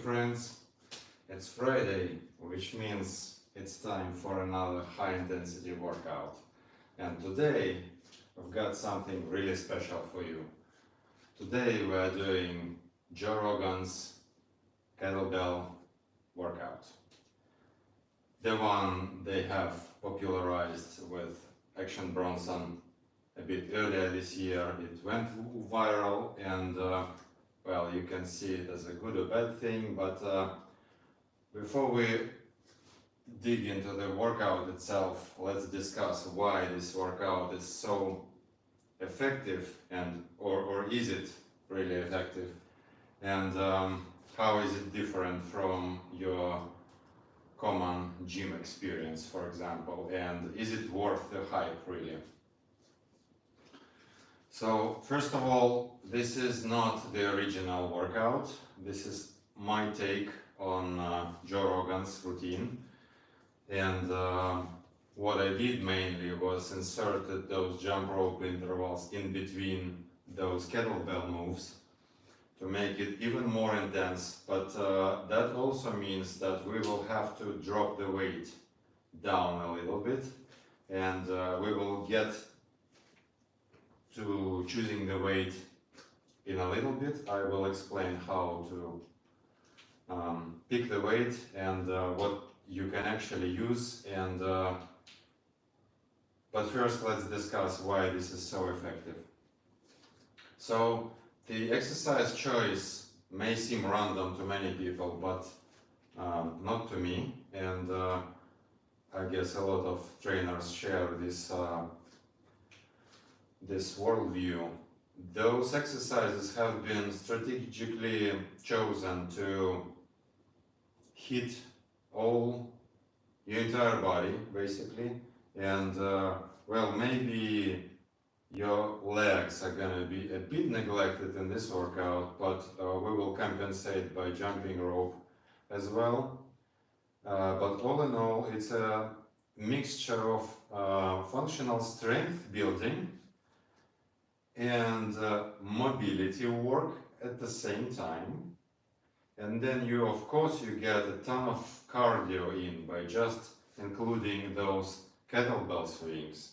friends, it's Friday, which means it's time for another high intensity workout. And today I've got something really special for you. Today we are doing Joe Rogan's kettlebell workout. The one they have popularized with Action Bronson a bit earlier this year. It went viral and well, you can see it as a good or bad thing, but before we dig into the workout itself, let's discuss why this workout is so effective and or is it really effective, and how is it different from your common gym experience, for example, and is it worth the hype really? So first of all, this is not the original workout. This is my take on Joe Rogan's routine, and what I did mainly was inserted those jump rope intervals in between those kettlebell moves to make it even more intense, but that also means that we will have to drop the weight down a little bit, and we will get to choosing the weight in a little bit. I will explain how to pick the weight and what you can actually use, and but first let's discuss why this is so effective. So the exercise choice may seem random to many people, but not to me, and I guess a lot of trainers share this worldview. Those exercises have been strategically chosen to hit all your entire body basically, and well, maybe your legs are gonna be a bit neglected in this workout, but we will compensate by jumping rope as well. But all in all, it's a mixture of functional strength building and mobility work at the same time, and then you get a ton of cardio in by just including those kettlebell swings,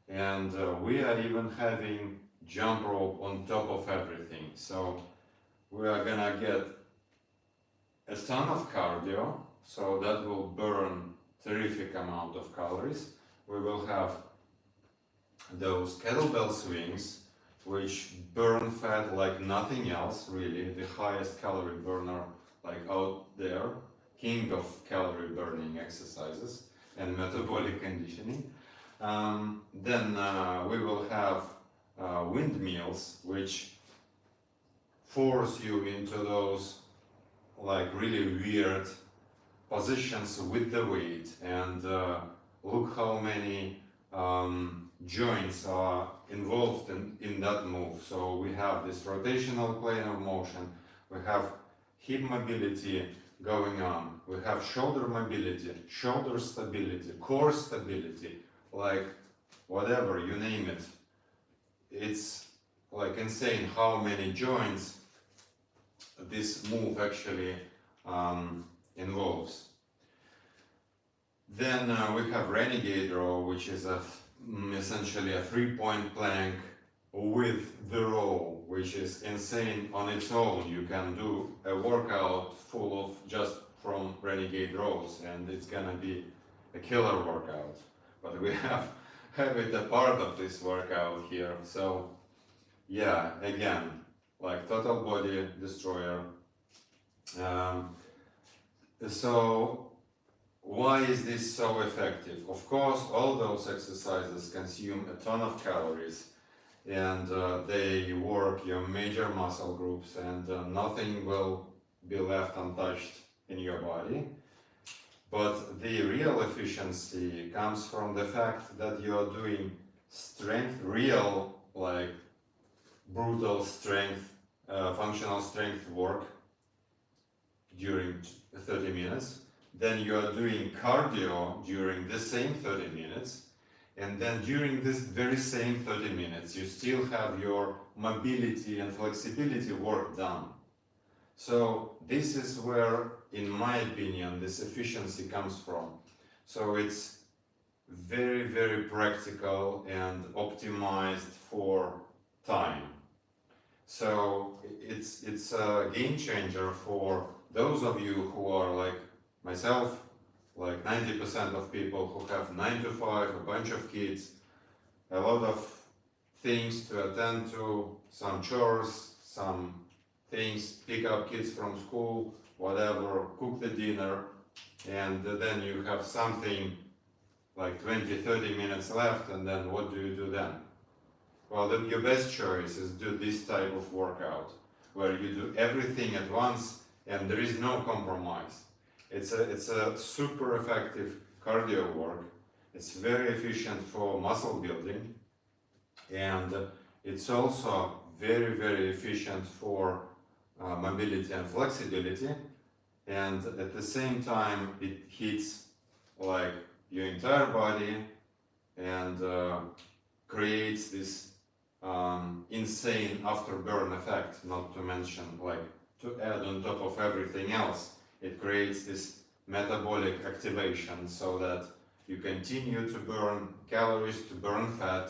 and we are even having jump rope on top of everything, so we are gonna get a ton of cardio, so that will burn terrific amount of calories. We will have those kettlebell swings which burn fat like nothing else, really, the highest calorie burner like out there, king of calorie burning exercises and metabolic conditioning. Then we will have windmills, which force you into those like really weird positions with the weight, and look how many joints are involved in that move. So we have this rotational plane of motion, we have hip mobility going on, we have shoulder mobility, shoulder stability, core stability, like whatever, you name it. It's like insane how many joints this move actually involves. Then we have renegade row, which is essentially a 3-point plank with the row, which is insane on its own. You can do a workout full of just from renegade rows, and it's gonna be a killer workout. But we have it a part of this workout here. So yeah, again, like total body destroyer. So why is this so effective? Of course, all those exercises consume a ton of calories, and they work your major muscle groups, and nothing will be left untouched in your body. But the real efficiency comes from the fact that you are doing strength, real, like brutal strength, functional strength work during 30 minutes. Then you are doing cardio during the same 30 minutes, and then during this very same 30 minutes you still have your mobility and flexibility work done. So this is where, in my opinion, this efficiency comes from. So it's very, very practical and optimized for time. So it's a game changer for those of you who are like myself, like 90% of people who have 9 to 5, a bunch of kids, a lot of things to attend to, some chores, some things, pick up kids from school, whatever, cook the dinner, and then you have something like 20-30 minutes left, and then what do you do then? Well, your best choice is do this type of workout where you do everything at once and there is no compromise. It's a super effective cardio work. It's very efficient for muscle building, and it's also very, very efficient for mobility and flexibility. And at the same time, it hits like your entire body and creates this insane afterburn effect, not to mention, like, to add on top of everything else, it creates this metabolic activation so that you continue to burn calories, to burn fat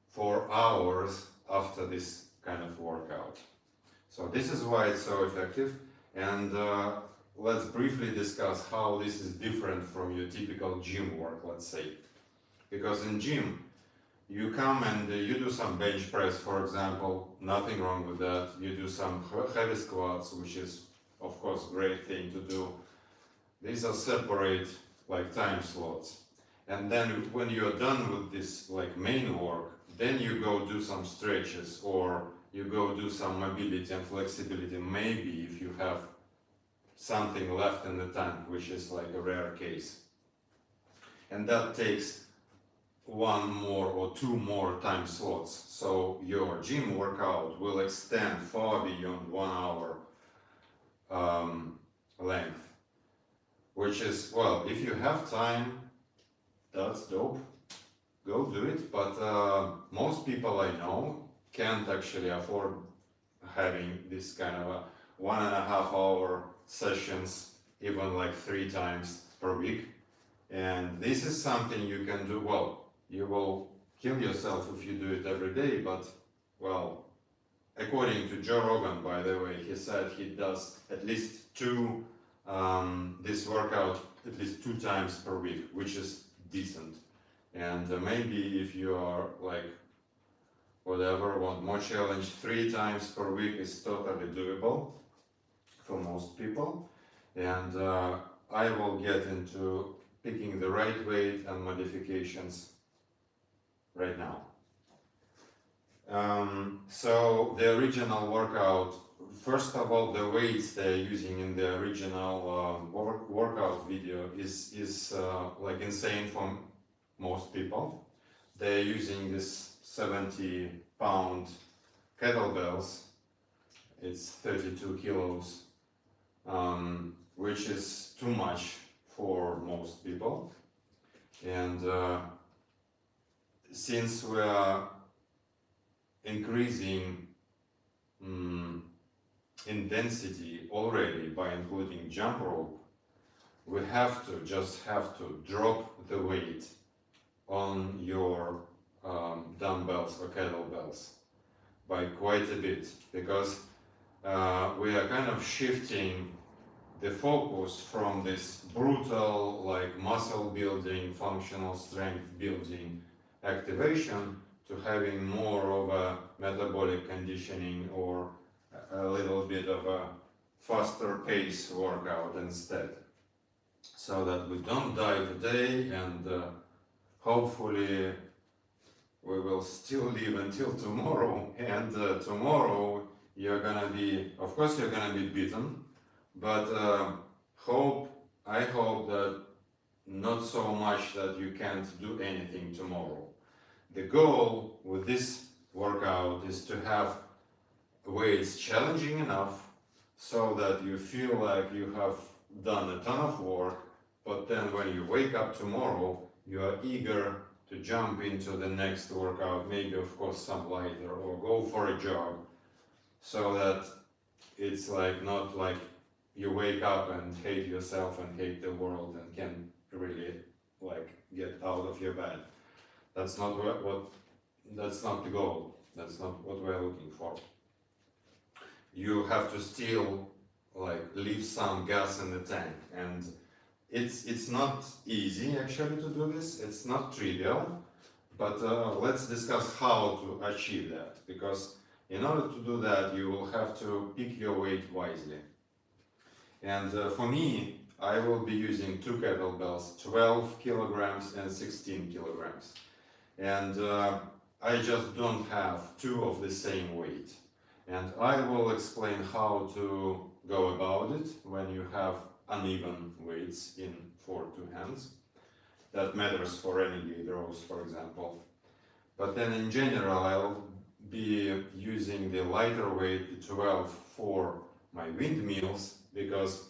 for hours after this kind of workout. So this is why it's so effective, and let's briefly discuss how this is different from your typical gym work, let's say. Because in gym, you come and you do some bench press, for example, nothing wrong with that. You do some heavy squats, which is, of course, a great thing to do. These are separate, like, time slots. And then when you're done with this, like, main work, then you go do some stretches, or you go do some mobility and flexibility, maybe if you have something left in the tank, which is like a rare case. And that takes 1 more or 2 more time slots. So your gym workout will extend far beyond 1 hour length, which is, well, if you have time, that's dope, go do it. But most people I know can't actually afford having this kind of a 1.5 hour sessions, even like 3 times per week. And this is something you can do. Well, you will kill yourself if you do it every day, but, well, according to Joe Rogan, by the way, he said he does at least this workout at least 2 times per week, which is decent. And maybe if you are like, whatever, want more challenge, 3 times per week is totally doable for most people. And I will get into picking the right weight and modifications right now. So the original workout, first of all, the weights they're using in the original workout video is like insane for most people. They're using this 70-pound kettlebells. It's 32 kilos, which is too much for most people. And since we are increasing intensity already by including jump rope, we have to drop the weight on your dumbbells or kettlebells by quite a bit, because we are kind of shifting the focus from this brutal, like, muscle building, functional strength building activation to having more of a metabolic conditioning or a little bit of a faster pace workout instead, so that we don't die today, and hopefully we will still live until tomorrow. And tomorrow you're gonna be, of course you're gonna be beaten, but I hope that not so much that you can't do anything tomorrow. The goal with this workout is to have weights challenging enough so that you feel like you have done a ton of work, but then when you wake up tomorrow, you are eager to jump into the next workout, maybe of course some lighter, or go for a jog, so that it's like not like you wake up and hate yourself and hate the world and can really like get out of your bed. That's not that's not the goal. That's not what we're looking for. You have to still like leave some gas in the tank, and it's not easy actually to do this. It's not trivial, but let's discuss how to achieve that, because in order to do that you will have to pick your weight wisely. And for me, I will be using two kettlebells, 12 kilograms and 16 kilograms. And I just don't have two of the same weight. And I will explain how to go about it when you have uneven weights in for two hands. That matters for any gait rows, for example. But then in general, I'll be using the lighter weight, the 12, for my windmills, because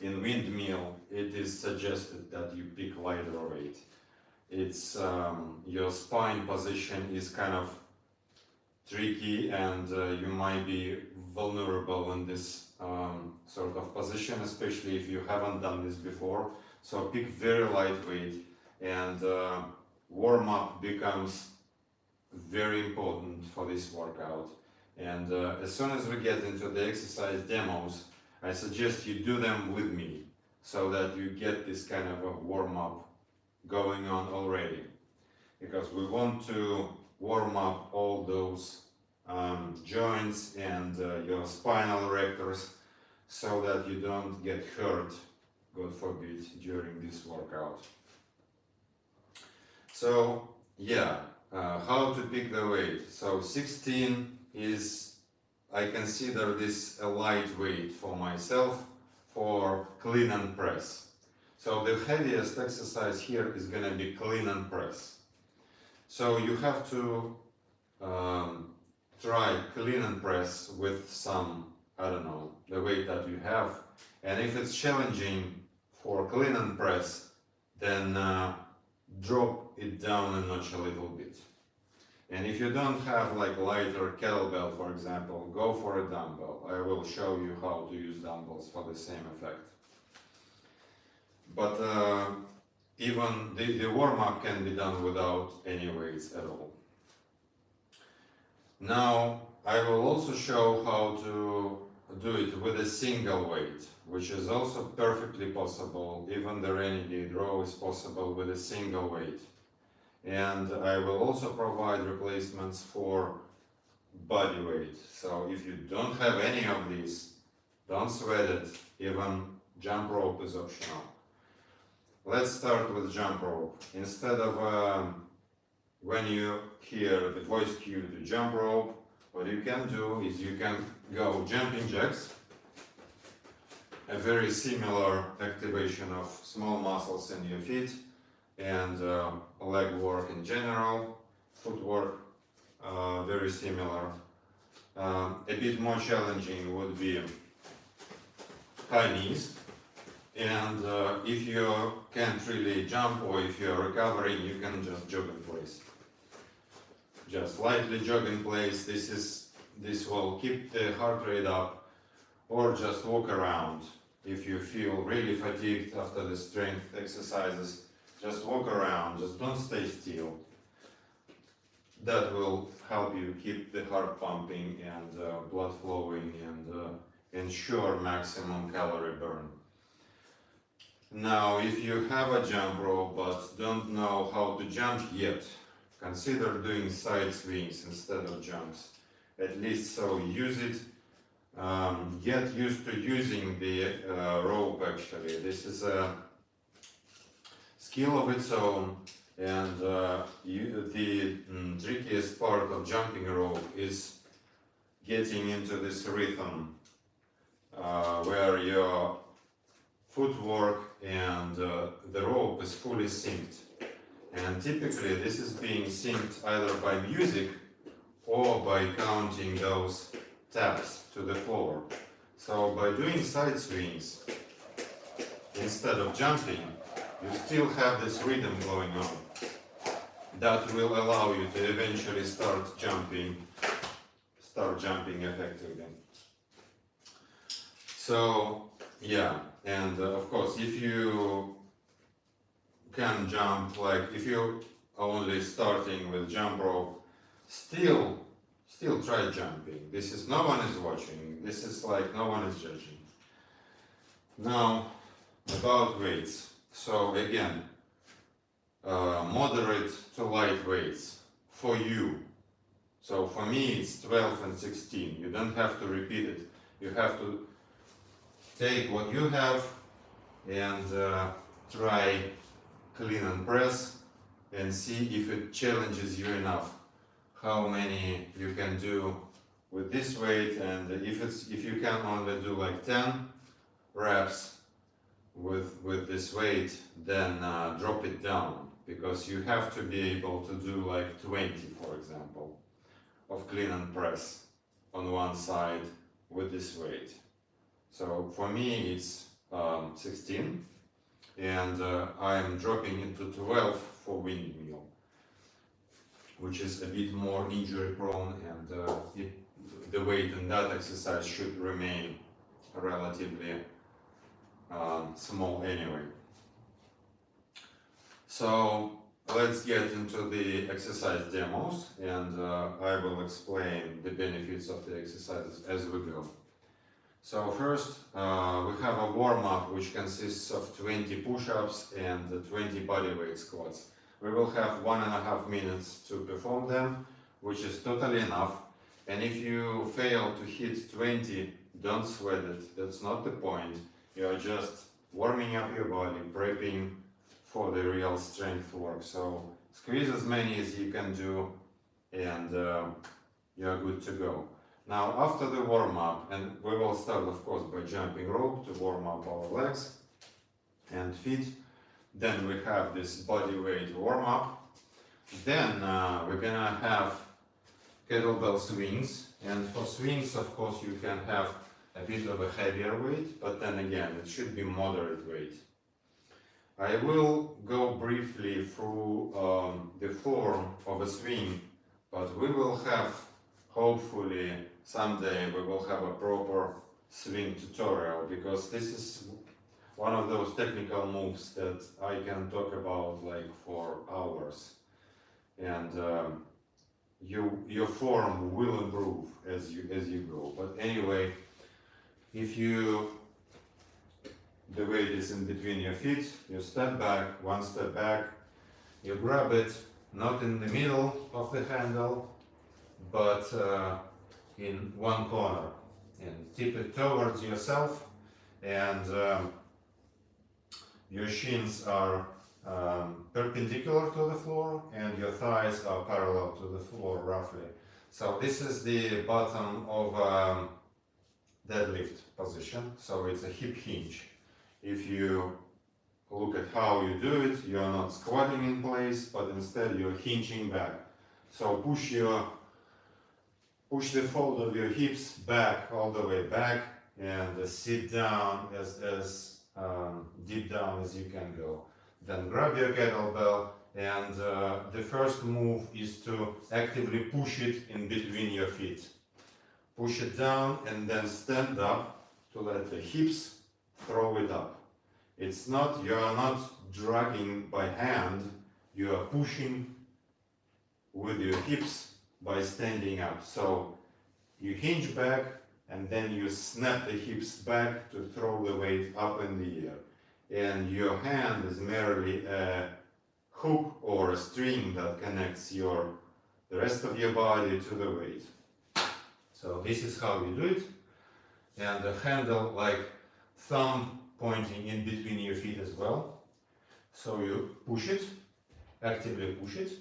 in windmill it is suggested that you pick lighter weight. It's your spine position is kind of tricky, and you might be vulnerable in this sort of position, especially if you haven't done this before. So pick very lightweight, and warm up becomes very important for this workout. And as soon as we get into the exercise demos, I suggest you do them with me, so that you get this kind of a warm up going on already, because we want to warm up all those joints and your spinal erectors, so that you don't get hurt, God forbid, during this workout. So yeah, how to pick the weight. So 16 is, I consider this a light weight for myself for clean and press. So the heaviest exercise here is going to be clean and press. So you have to try clean and press with some, I don't know, the weight that you have. And if it's challenging for clean and press, then drop it down a notch a little bit. And if you don't have like lighter kettlebell, for example, go for a dumbbell. I will show you how to use dumbbells for the same effect. But even the warm-up can be done without any weights at all. Now I will also show how to do it with a single weight, which is also perfectly possible. Even the renegade row is possible with a single weight. And I will also provide replacements for body weight. So if you don't have any of these, don't sweat it. Even jump rope is optional. Let's start with jump rope. Instead of when you hear the voice cue to jump rope, what you can do is you can go jumping jacks, a very similar activation of small muscles in your feet, and leg work in general, footwork, very similar. A bit more challenging would be high knees, and if you can't really jump, or if you're recovering, you can just jog in place. Just lightly jog in place. This will keep the heart rate up, or just walk around. If you feel really fatigued after the strength exercises, just walk around, just don't stay still. That will help you keep the heart pumping and blood flowing, and ensure maximum calorie burn. Now, if you have a jump rope but don't know how to jump yet, consider doing side swings instead of jumps. At least so use it. Get used to using the rope actually. This is a skill of its own, and the trickiest part of jumping rope is getting into this rhythm where your footwork and the rope is fully synced. And typically this is being synced either by music or by counting those taps to the floor. So by doing side swings instead of jumping, you still have this rhythm going on. That will allow you to eventually start jumping effectively. So yeah, and of course, if you can jump, like if you only starting with jump rope, still try jumping. This is, no one is watching. This is like no one is judging. Now about weights. So again, moderate to light weights for you. So for me it's 12 and 16. You don't have to repeat it. You have to take what you have and try clean and press and see if it challenges you enough. How many you can do with this weight, and if you can only do like 10 reps with this weight, then drop it down, because you have to be able to do like 20, for example, of clean and press on one side with this weight. So for me it's 16, and I am dropping into 12 for windmill, which is a bit more injury prone, and the weight in that exercise should remain relatively small anyway. So let's get into the exercise demos, and I will explain the benefits of the exercises as we go. So first we have a warm-up which consists of 20 push-ups and 20 bodyweight squats. We will have 1.5 minutes to perform them, which is totally enough. And if you fail to hit 20, don't sweat it. That's not the point. You are just warming up your body, prepping for the real strength work. So squeeze as many as you can do, and you're good to go. Now after the warm-up, and we will start of course by jumping rope to warm up our legs and feet. Then we have this body weight warm-up. Then we're gonna have kettlebell swings, and for swings of course you can have a bit of a heavier weight, but then again it should be moderate weight. I will go briefly through the form of a swing, but we will have, hopefully someday we will have a proper swing tutorial, because this is one of those technical moves that I can talk about like for hours, and your form will improve as you go. But anyway, if the weight is in between your feet, you step back, one step back, you grab it not in the middle of the handle, but in one corner, and tip it towards yourself, and your shins are perpendicular to the floor and your thighs are parallel to the floor roughly. So this is the bottom of deadlift position, so it's a hip hinge. If you look at how you do it, you are not squatting in place, but instead you're hinging back. So push the fold of your hips back, all the way back, and sit down as deep down as you can go. Then grab your kettlebell, and the first move is to actively push it in between your feet. Push it down and then stand up to let the hips throw it up. It's not, you are not dragging by hand, you are pushing with your hips by standing up. So you hinge back and then you snap the hips back to throw the weight up in the air. And your hand is merely a hook or a string that connects the rest of your body to the weight. So this is how you do it. And the handle like thumb pointing in between your feet as well. So you push it, actively push it,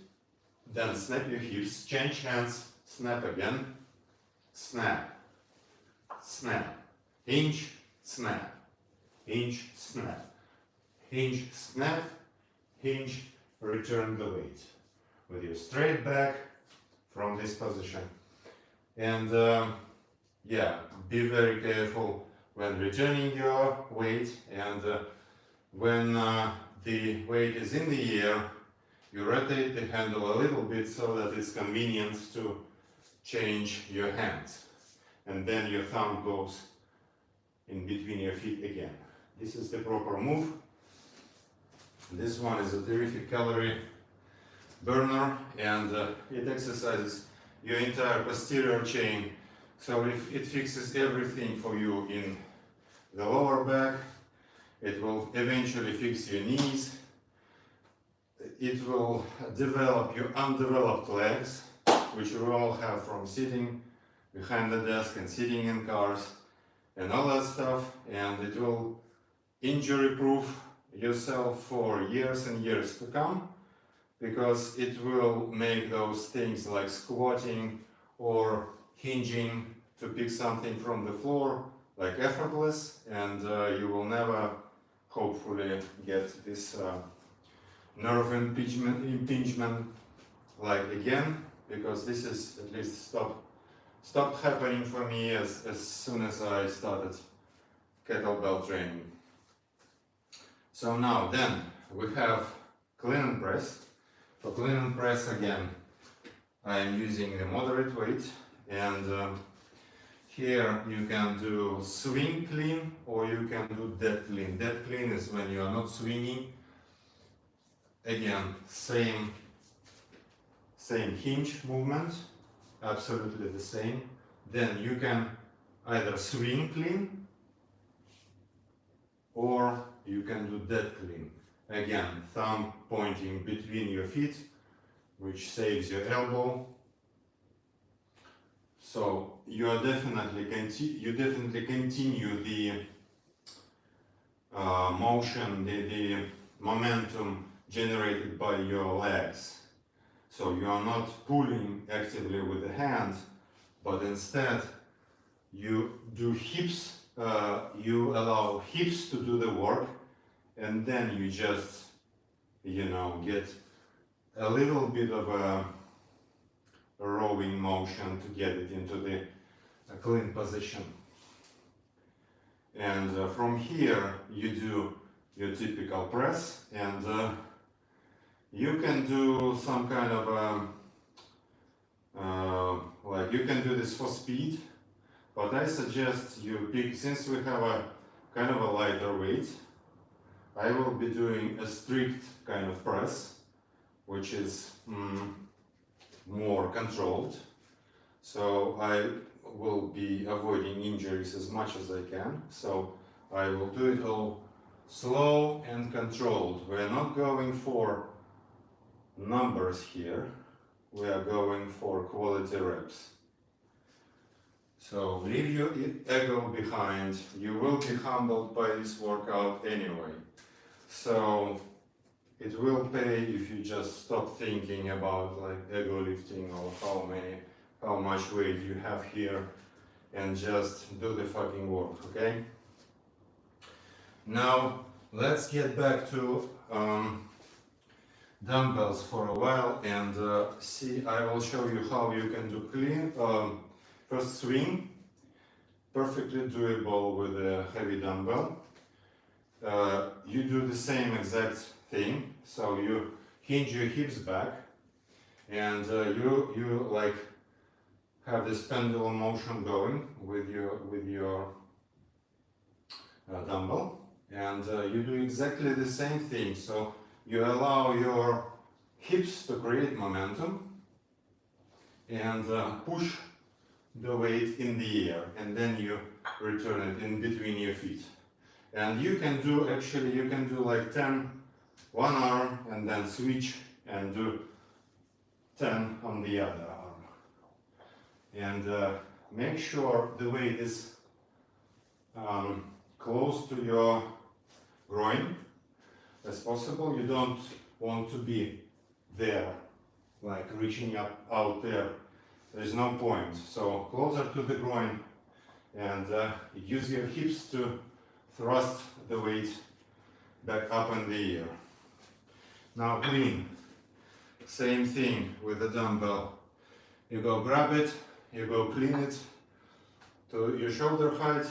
then snap your hips, change hands, snap again, snap, snap, hinge, snap, hinge, snap, hinge, snap, hinge, return the weight with your straight back from this position. And yeah, be very careful when returning your weight, and when the weight is in the air, you rotate the handle a little bit so that it's convenient to change your hands. And then your thumb goes in between your feet again. This is the proper move. This one is a terrific calorie burner, and it exercises your entire posterior chain. So it fixes everything for you in the lower back. It will eventually fix your knees. It will develop your undeveloped legs, which we all have from sitting behind the desk and sitting in cars and all that stuff. And it will injury-proof yourself for years and years to come, because it will make those things like squatting or hinging to pick something from the floor like effortless, and you will never hopefully get this nerve impingement like again, because this is at least stopped happening for me as soon as I started kettlebell training. So now then we have clean and press. For clean and press again, I am using a moderate weight, and here you can do swing clean or you can do dead clean. Dead clean is when you are not swinging. Again, same hinge movement, absolutely the same. Then you can either swing clean or you can do dead clean. Again, thumb pointing between your feet, which saves your elbow. So you definitely continue the motion, the momentum generated by your legs. So you are not pulling actively with the hand, but instead you do hips. You allow hips to do the work, and then you just, get a little bit of a rowing motion to get it into the clean position. And from here you do your typical press, and you can do some kind of like you can do this for speed, but I suggest you pick, since we have a kind of a lighter weight, I will be doing a strict kind of press, which is more controlled. So I will be avoiding injuries as much as I can. So I will do it all slow and controlled. We're not going for numbers here. We are going for quality reps. So leave your ego behind. You will be humbled by this workout anyway. So it will pay if you just stop thinking about like ego lifting or how much weight you have here, and just do the fucking work, okay? Now let's get back to dumbbells for a while, and see, I will show you how you can do clean. First swing, perfectly doable with a heavy dumbbell. You do the same exact thing, so you hinge your hips back, and you like have this pendulum motion going with your dumbbell, and you do exactly the same thing. So you allow your hips to create momentum and push the weight in the air, and then you return it in between your feet. And you can do like 10 one arm, and then switch and do 10 on the other arm. And make sure the weight is close to your groin as possible. You don't want to be there, like reaching up out there. There's no point. So closer to the groin, and use your hips to thrust the weight back up in the air. Now clean. Same thing with the dumbbell. You go grab it, you go clean it to your shoulder height,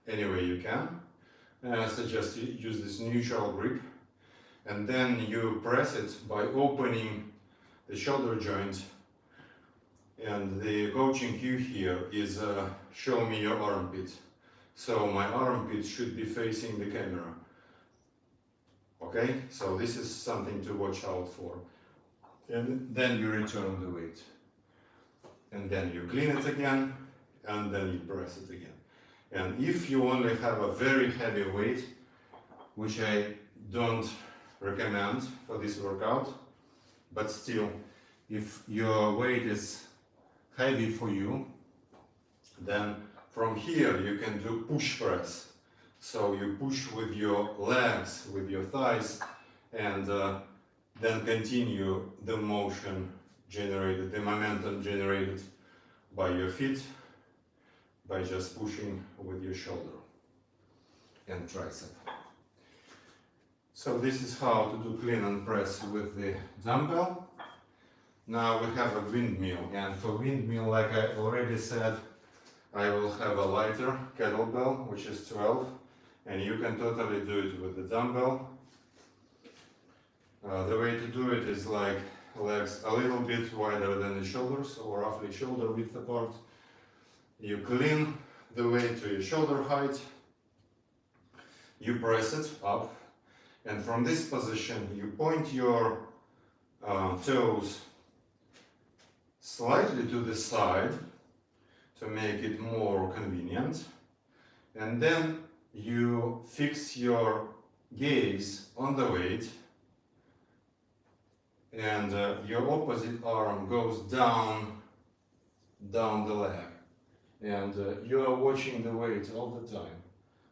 any way you can. I suggest you use this neutral grip, and then you press it by opening the shoulder joint And the coaching cue here is show me your armpit. So my armpit should be facing the camera. Okay, so this is something to watch out for. And then you return the weight. And then you clean it again, and then you press it again. And if you only have a very heavy weight, which I don't recommend for this workout, but still, if your weight is heavy for you, then from here you can do push press. So you push with your legs, with your thighs, and then continue the motion generated, the momentum generated by your feet, by just pushing with your shoulder and tricep. So this is how to do clean and press with the dumbbell. Now we have a windmill, and for windmill, like I already said, I will have a lighter kettlebell, which is 12, and you can totally do it with the dumbbell. The way to do it is like legs a little bit wider than the shoulders, or roughly shoulder width apart. You clean the weight to your shoulder height, you press it up, and from this position you point your toes slightly to the side to make it more convenient, and then you fix your gaze on the weight, and your opposite arm goes down the leg, and you are watching the weight all the time.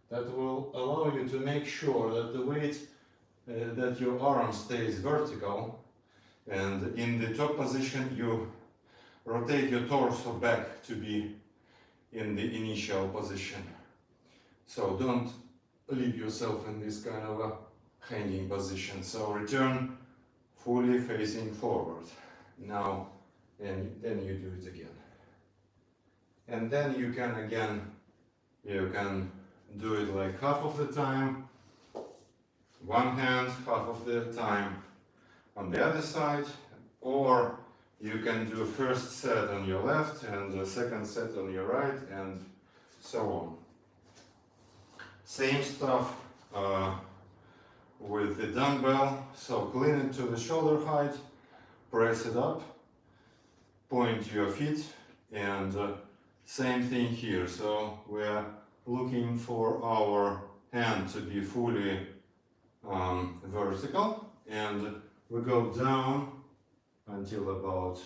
That will allow you to make sure that the weight, that your arm stays vertical, and in the top position you rotate your torso back to be in the initial position. So don't leave yourself in this kind of a hanging position. So return fully facing forward. Now, and then you do it again. And then you can do it like half of the time, one hand, half of the time on the other side, or you can do first set on your left and the second set on your right, and so on. Same stuff with the dumbbell. So clean it to the shoulder height, press it up, point your feet, and same thing here. So we're looking for our hand to be fully vertical, and we go down until about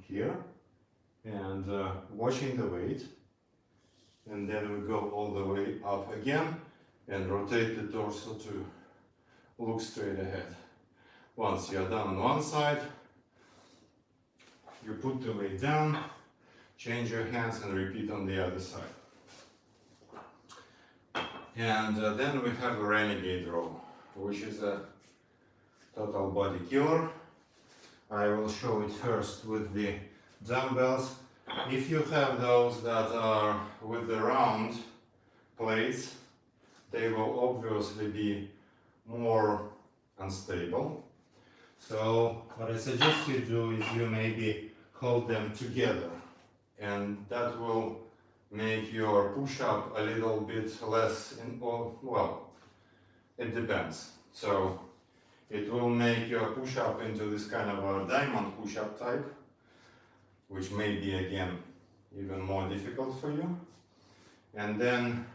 here, and watching the weight, and then we go all the way up again and rotate the torso to look straight ahead. Once you're done on one side, you put the weight down, change your hands, and repeat on the other side. And then we have a renegade row, which is a total body killer. I will show it first with the dumbbells. If you have those that are with the round plates, they will obviously be more unstable. So what I suggest you do is you maybe hold them together, and that will make your push-up a little bit less, well, it depends. So it will make your push-up into this kind of a diamond push-up type, which may be again even more difficult for you. And then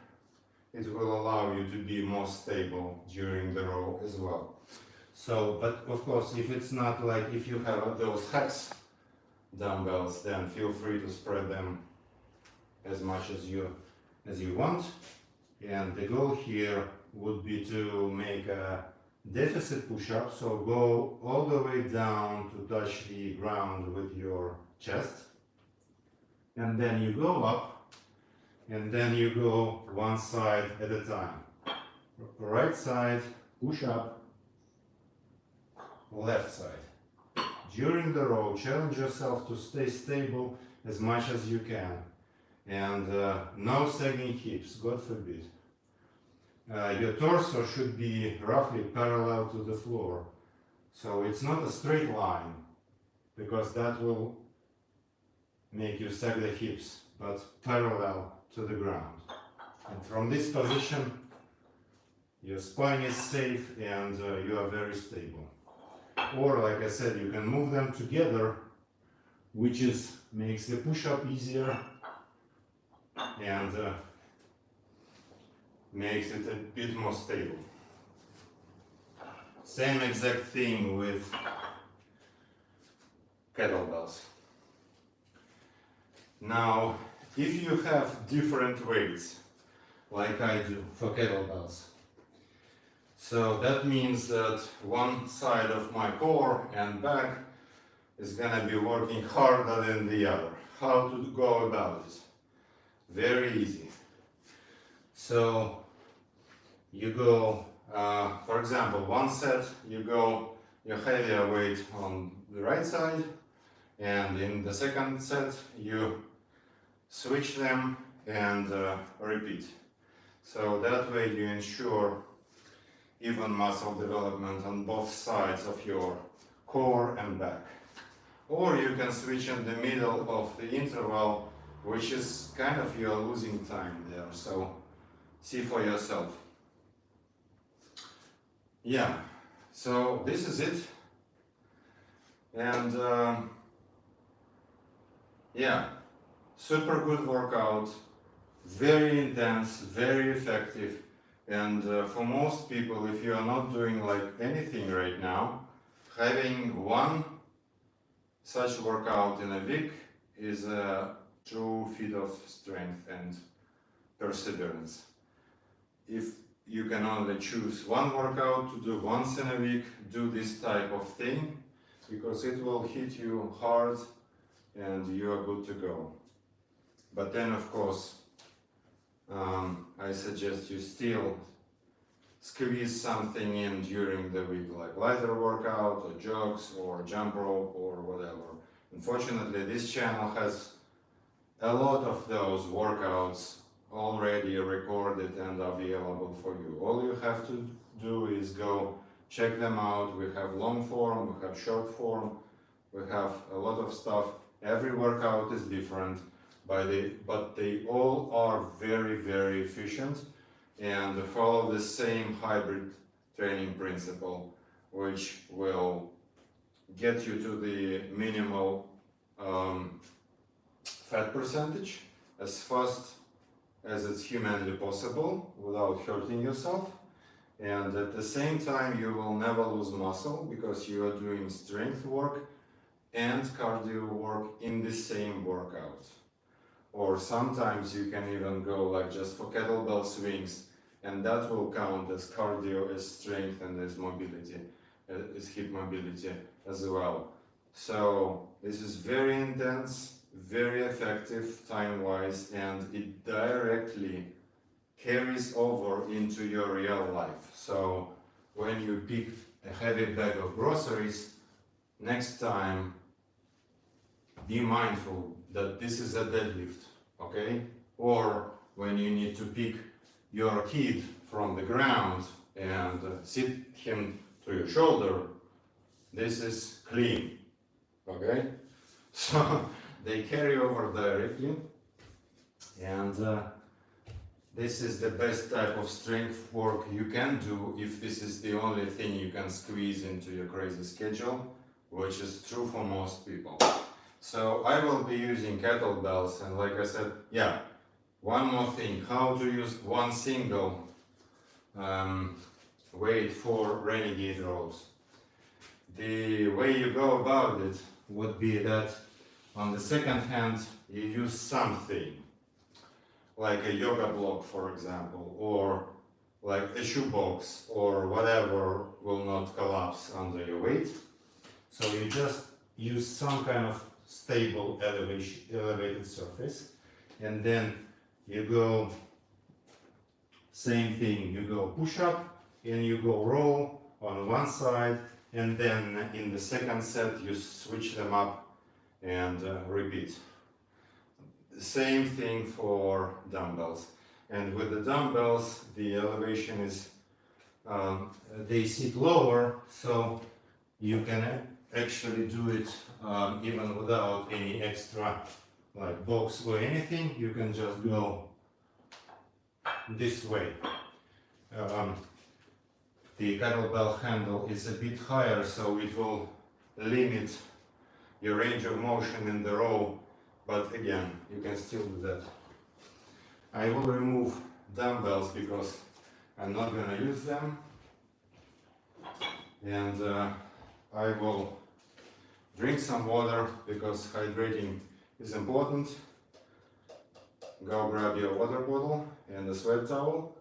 it will allow you to be more stable during the row as well. So, but of course, if it's not like, if you have those hex dumbbells, then feel free to spread them as much as you want. And the goal here would be to make a deficit push-up, so go all the way down to touch the ground with your chest, and then you go up, and then you go one side at a time. Right side, push up, left side. During the row, challenge yourself to stay stable as much as you can, and no sagging hips, God forbid. Your torso should be roughly parallel to the floor, so it's not a straight line, because that will make you sag the hips, but parallel to the ground. And from this position, your spine is safe and you are very stable. Or like I said, you can move them together, which makes the push-up easier and makes it a bit more stable. Same exact thing with kettlebells. Now, if you have different weights, like I do for kettlebells, so that means that one side of my core and back is gonna be working harder than the other. How to go about it? Very easy. So you go, for example, one set, you go your heavier weight on the right side, and in the second set you switch them and repeat. So that way you ensure even muscle development on both sides of your core and back. Or you can switch in the middle of the interval, which is kind of you're losing time there. So see for yourself. Yeah, so this is it. And yeah, super good workout, very intense, very effective. And for most people, if you are not doing like anything right now, having one such workout in a week is a true feat of strength and perseverance. If you can only choose one workout to do once in a week, do this type of thing, because it will hit you hard and you are good to go. But then of course, I suggest you still squeeze something in during the week, like lighter workout or jogs or jump rope or whatever. Unfortunately, this channel has a lot of those workouts already recorded and available for you. All you have to do is go check them out. We have long form, we have short form, we have a lot of stuff. Every workout is different, but they all are very, very efficient and follow the same hybrid training principle, which will get you to the minimal fat percentage as fast as it's humanly possible without hurting yourself. And at the same time, you will never lose muscle because you are doing strength work and cardio work in the same workout. Or sometimes you can even go like just for kettlebell swings, and that will count as cardio, as strength, and as mobility, as hip mobility as well. So this is very intense, very effective time-wise, and it directly carries over into your real life. So when you pick a heavy bag of groceries, next time be mindful that this is a deadlift, okay? Or when you need to pick your kid from the ground and sit him to your shoulder, this is clean, okay? So they carry over directly, and this is the best type of strength work you can do if this is the only thing you can squeeze into your crazy schedule, which is true for most people. So I will be using kettlebells, and like I said, yeah, one more thing, how to use one single weight for renegade rows. The way you go about it would be that on the second hand you use something like a yoga block, for example, or like a shoebox or whatever will not collapse under your weight. So you just use some kind of stable elevated surface, and then you go same thing, you go push up and you go roll on one side, and then in the second set you switch them up and repeat. The same thing for dumbbells. And with the dumbbells, the elevation is, they sit lower, so you can actually do it even without any extra like box or anything, you can just go this way. The kettlebell handle is a bit higher, so it will limit your range of motion in the row, but again, you can still do that. I will remove dumbbells because I'm not gonna use them, and I will drink some water because hydrating is important. Go grab your water bottle and a sweat towel.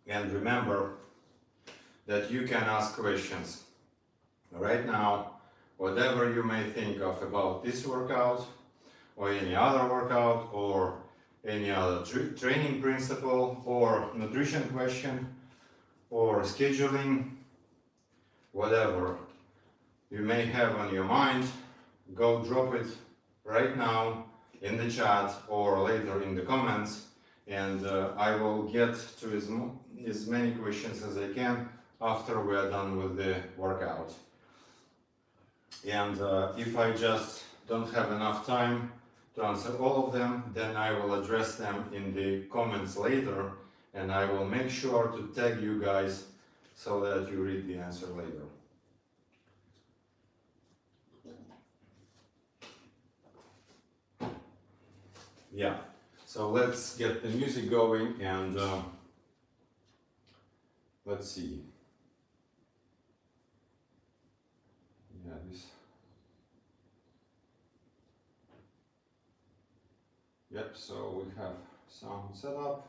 And remember that you can ask questions. Right now, whatever you may think of about this workout, or any other workout, or any other training principle, or nutrition question, or scheduling, whatever you may have on your mind, go drop it right now in the chat or later in the comments, and I will get to as many questions as I can after we are done with the workout. And if I just don't have enough time to answer all of them, then I will address them in the comments later, and I will make sure to tag you guys so that you read the answer later. Yeah, so let's get the music going, and let's see. Yeah, this. Yep, so we have sound set up.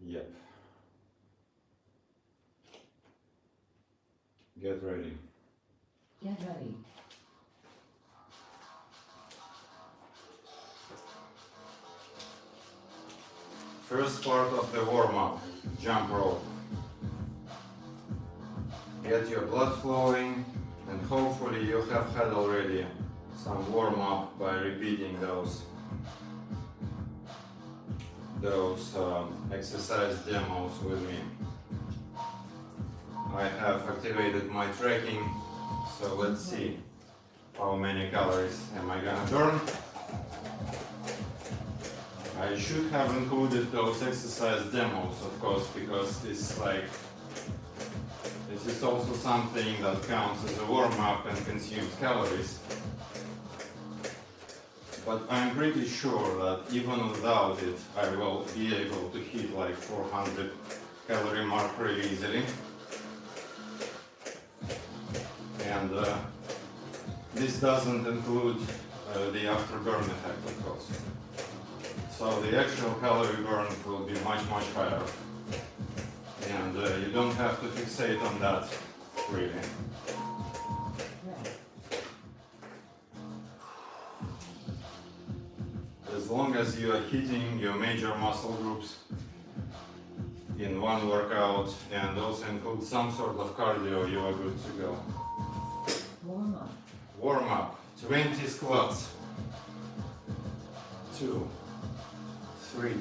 Yep. Get ready. Get ready. First part of the warm-up, jump rope. Get your blood flowing, and hopefully you have had already some warm-up by repeating those exercise demos with me. I have activated my tracking, so let's see how many calories am I gonna burn. I should have included those exercise demos, of course, because this is also something that counts as a warm-up and consumes calories. But I'm pretty sure that even without it, I will be able to hit like 400 calorie mark pretty easily. And this doesn't include the afterburn effect, of course. So the actual calorie burn will be much, much higher. And you don't have to fixate on that, really. As long as you are hitting your major muscle groups in one workout and also include some sort of cardio, you are good to go. Warm up. Warm up, 20 squats. 2, 3,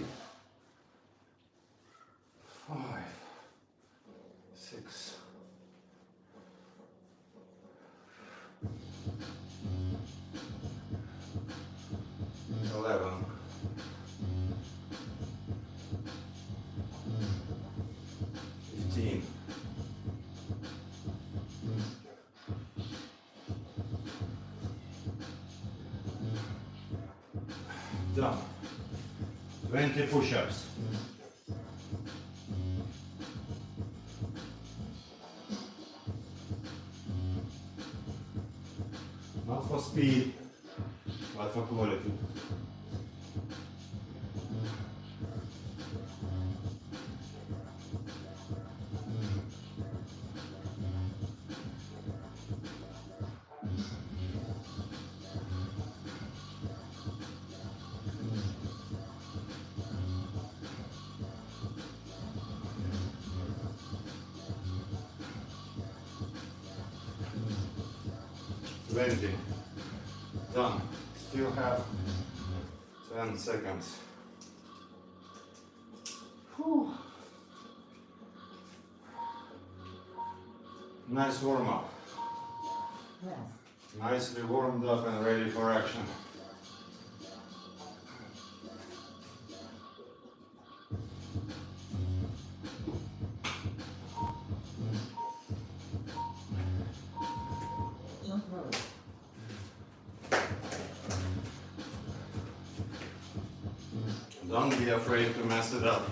5, 6, 11, 15, 20 push-ups. Not for speed, but for quality. Done. Still have 10 seconds. Whew. Nice warm up. Rest. Nicely warmed up and ready for action. Jump rope. Don't be afraid to mess it up.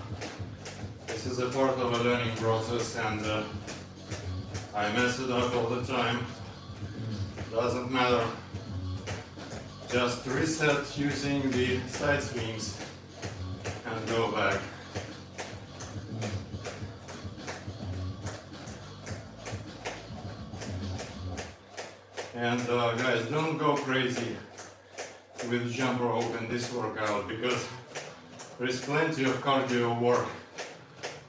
This is a part of a learning process, and I mess it up all the time. Doesn't matter. Just reset using the side swings and go back. And guys, don't go crazy with jump rope in this workout, because there is plenty of cardio work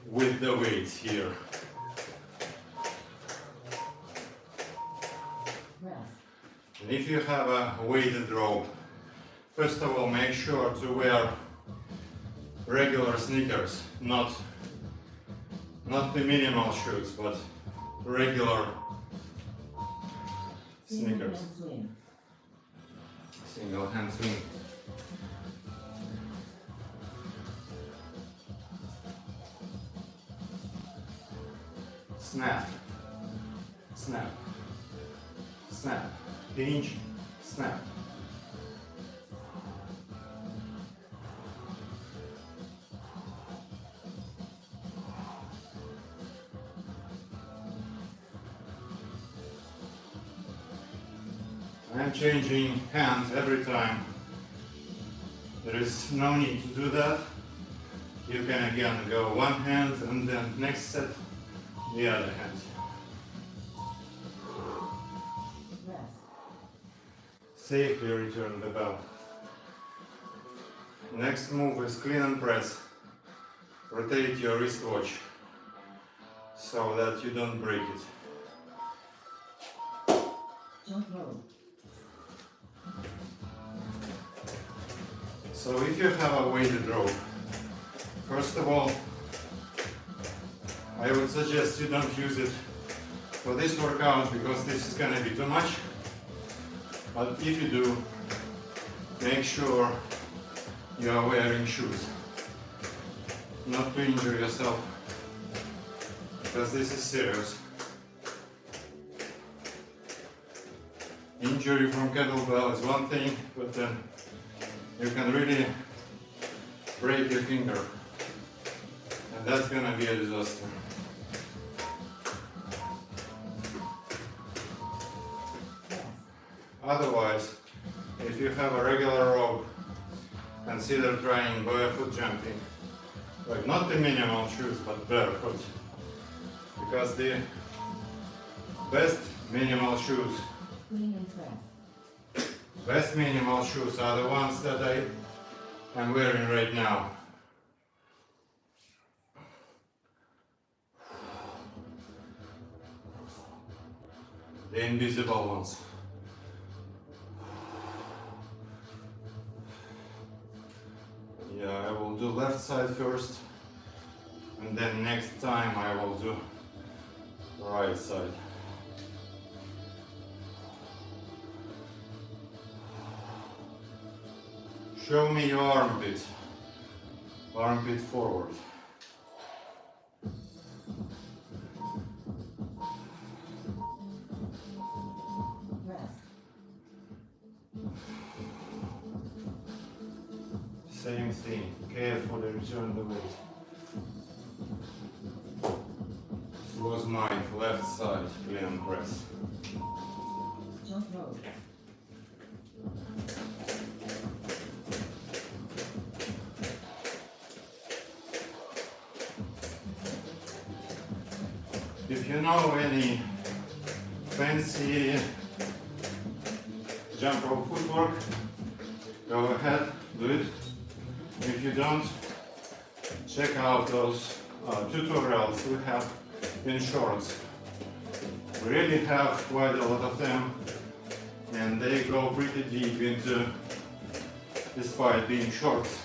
with the weights here. Rest. And if you have a weighted rope, first of all, make sure to wear regular sneakers, not the minimal shoes, but regular sneakers. Hand swing. Single hand swing. Snap, snap, snap, pinch, snap. I'm changing hands every time. There is no need to do that. You can again go one hand and then next set the other hand. Rest. Safely return the bell. Next move is clean and press. Rotate your wristwatch so that you don't break it. Jump rope. So if you have a weighted rope, first of all, I would suggest you don't use it for this workout, because this is gonna be too much. But if you do, make sure you are wearing shoes, not to injure yourself, because this is serious. Injury from kettlebell is one thing, but then you can really break your finger, and that's gonna be a disaster. Rest. Otherwise, if you have a regular rope, consider trying barefoot jumping. Like not the minimal shoes, but barefoot. Because the best minimal shoes, Clean and press. are the ones that I am wearing right now. The invisible ones. Yeah, I will do left side first, and then next time I will do right side. Show me your armpit. Armpit forward. Rest. Same thing. Carefully return the weight. This was my left side clean and press. Jump rope. If you know any fancy jump rope footwork, go ahead, do it. If you don't, check out those tutorials we have in shorts. We really have quite a lot of them, and they go pretty deep into, despite being shorts,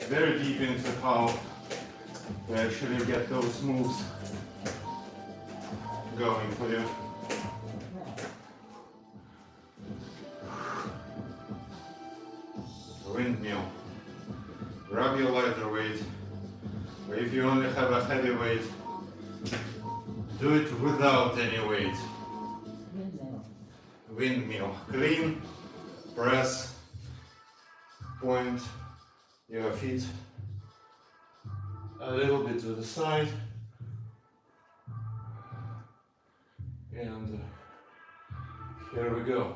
very deep into how we actually get those moves going for you. Rest. Windmill. Grab your lighter weight. Or if you only have a heavy weight, do it without any weight. Windmill. Windmill. Clean, press, point your feet a little bit to the side. And here we go.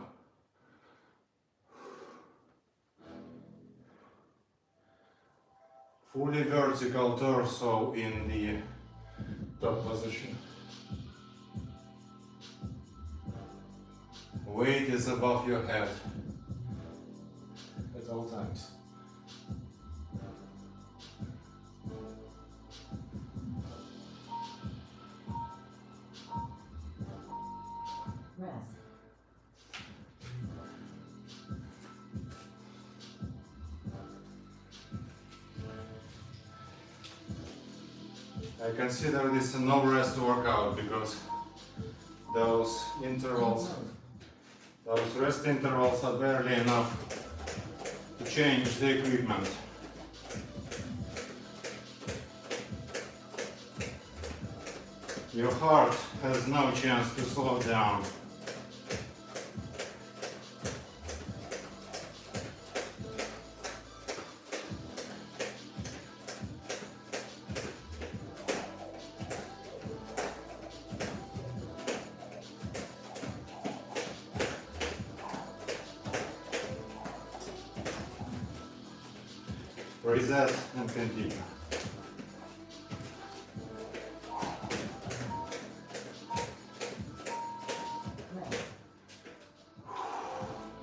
Fully vertical torso in the top position. Weight is above your head at all times. Rest. I consider this a no rest workout because those intervals, those rest intervals are barely enough to change the equipment. Your heart has no chance to slow down. Reset and continue. Rest.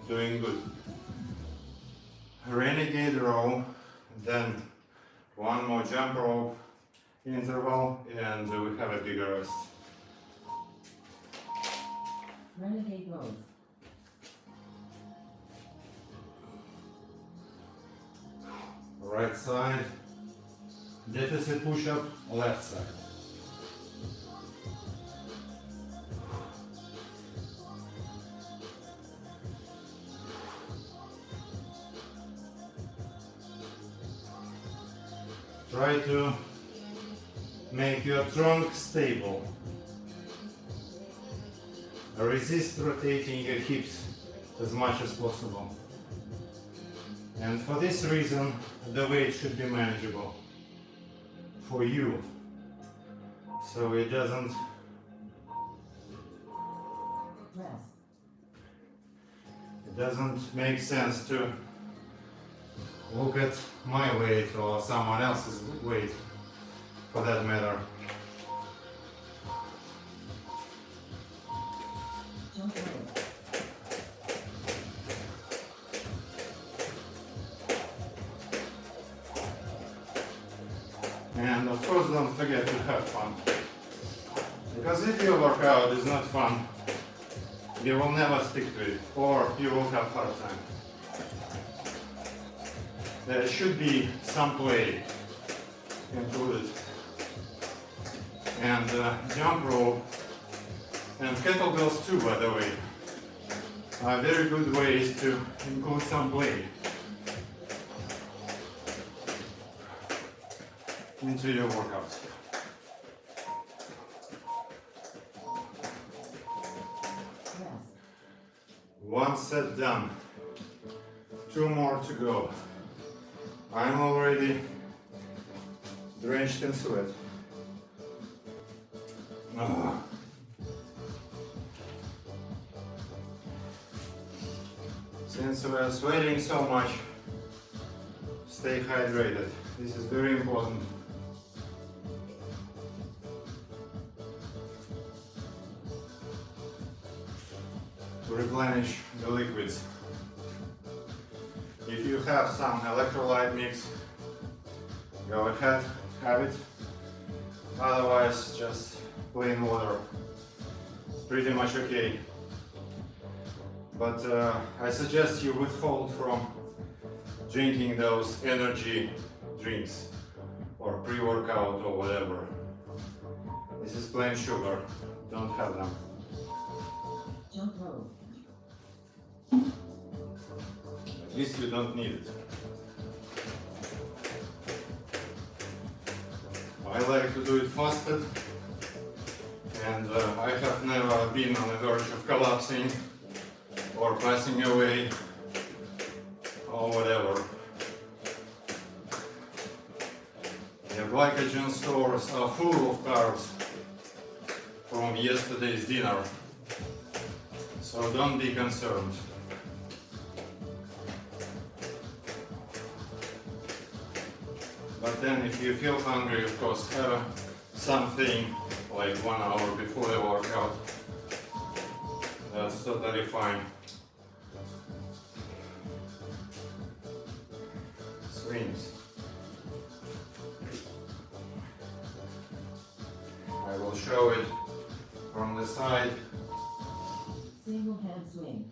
Doing good. Renegade row, then one more jump rope interval, and we have a bigger rest. Renegade rows. Right side, deficit push-up, left side. Try to make your trunk stable. Resist rotating your hips as much as possible. And for this reason, the weight should be manageable for you, so it doesn't Rest. make sense to look at my weight or someone else's weight for that matter. Jump rope. And of course, don't forget to have fun. Because if your workout is not fun, you will never stick to it, or you will have hard time. There should be some play included. And jump rope and kettlebells too, by the way, are very good ways to include some play into your workouts. Rest. One set done. 2 more to go. I'm already drenched in sweat. Ah. Since we are sweating so much, stay hydrated. This is very important. To replenish the liquids. If you have some electrolyte mix, go ahead, have it. Otherwise, just plain water. Pretty much okay. But I suggest you withhold from drinking those energy drinks or pre-workout or whatever. This is plain sugar. don't have them. Jump rope. At least you don't need it. I like to do it fasted, and I have never been on the verge of collapsing or passing away or whatever. The glycogen stores are full of carbs from yesterday's dinner, so don't be concerned. But then if you feel hungry, of course, have something like 1 hour before the workout. That's totally fine. Swings. I will show it from the side. Single hand swing.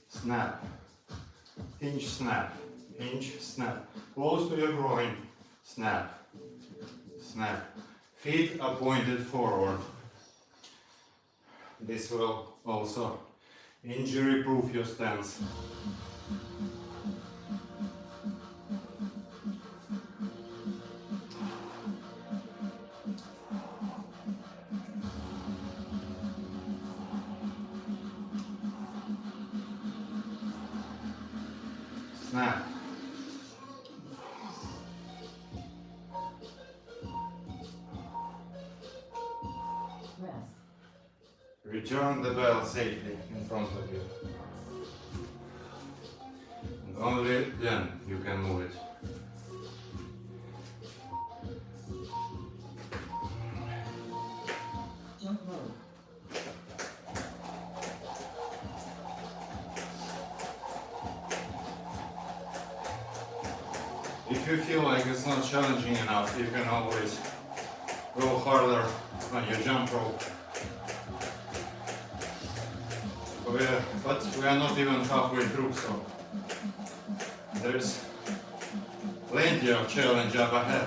Snap. Hinge, snap. Hinge, snap. Close to your groin. Snap. Snap. Feet are pointed forward. This will also injury-proof your stance. Snap. Rest. Return the bell safely in front of you. And only then you can move it. Jump rope. If you feel like it's not challenging enough, you can always go harder on your jump rope. But we are not even halfway through, so there's plenty of challenge up ahead.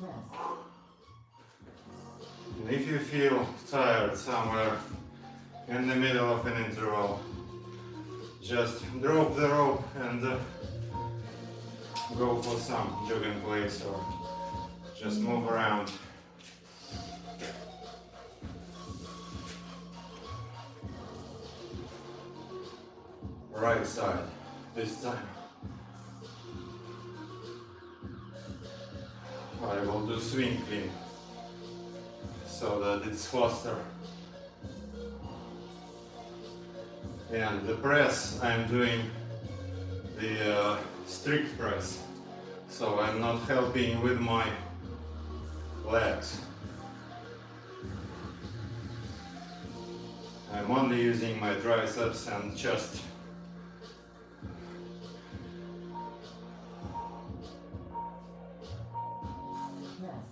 Rest. And if you feel tired somewhere in the middle of an interval, just drop the rope and go for some jog in place or just move around. Right side this time. I will do swing clean so that it's faster. And the press, I'm doing the strict press, so I'm not helping with my legs. I'm only using my triceps and chest. Rest.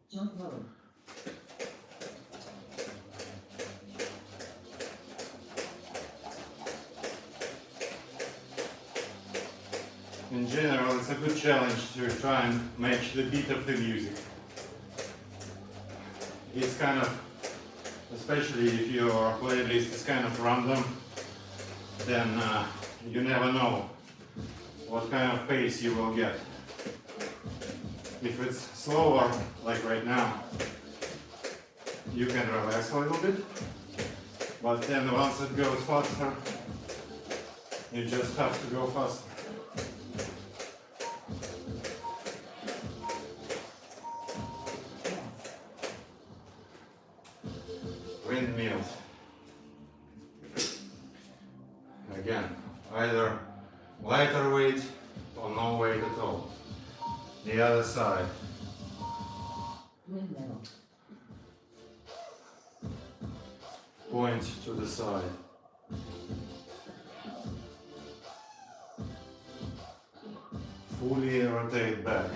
Jump rope. In general, it's a good challenge to try and match the beat of the music. It's kind of, especially if your playlist is kind of random, then you never know what kind of pace you will get. If it's slower, like right now, you can relax a little bit, but then once it goes faster, you just have to go faster. Rest. Windmills. Again, either lighter weight or no weight at all. The other side. Windmill. Point to the side. Fully rotate back.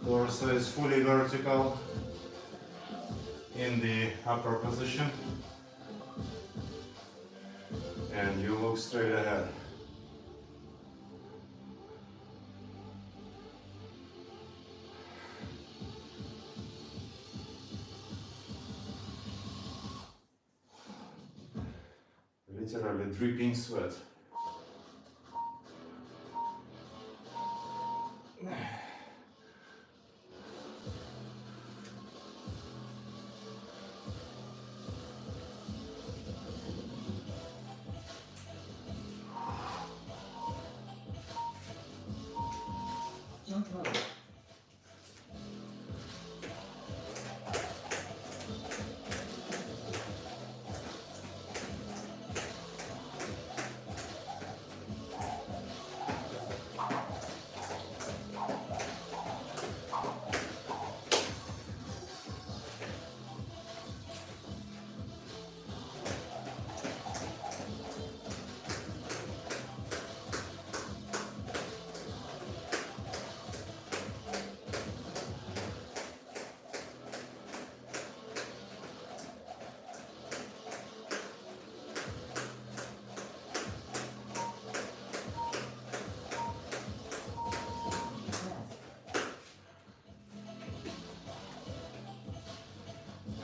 Torso is fully vertical in the upper position. And you look straight ahead. Literally dripping sweat. Jump rope.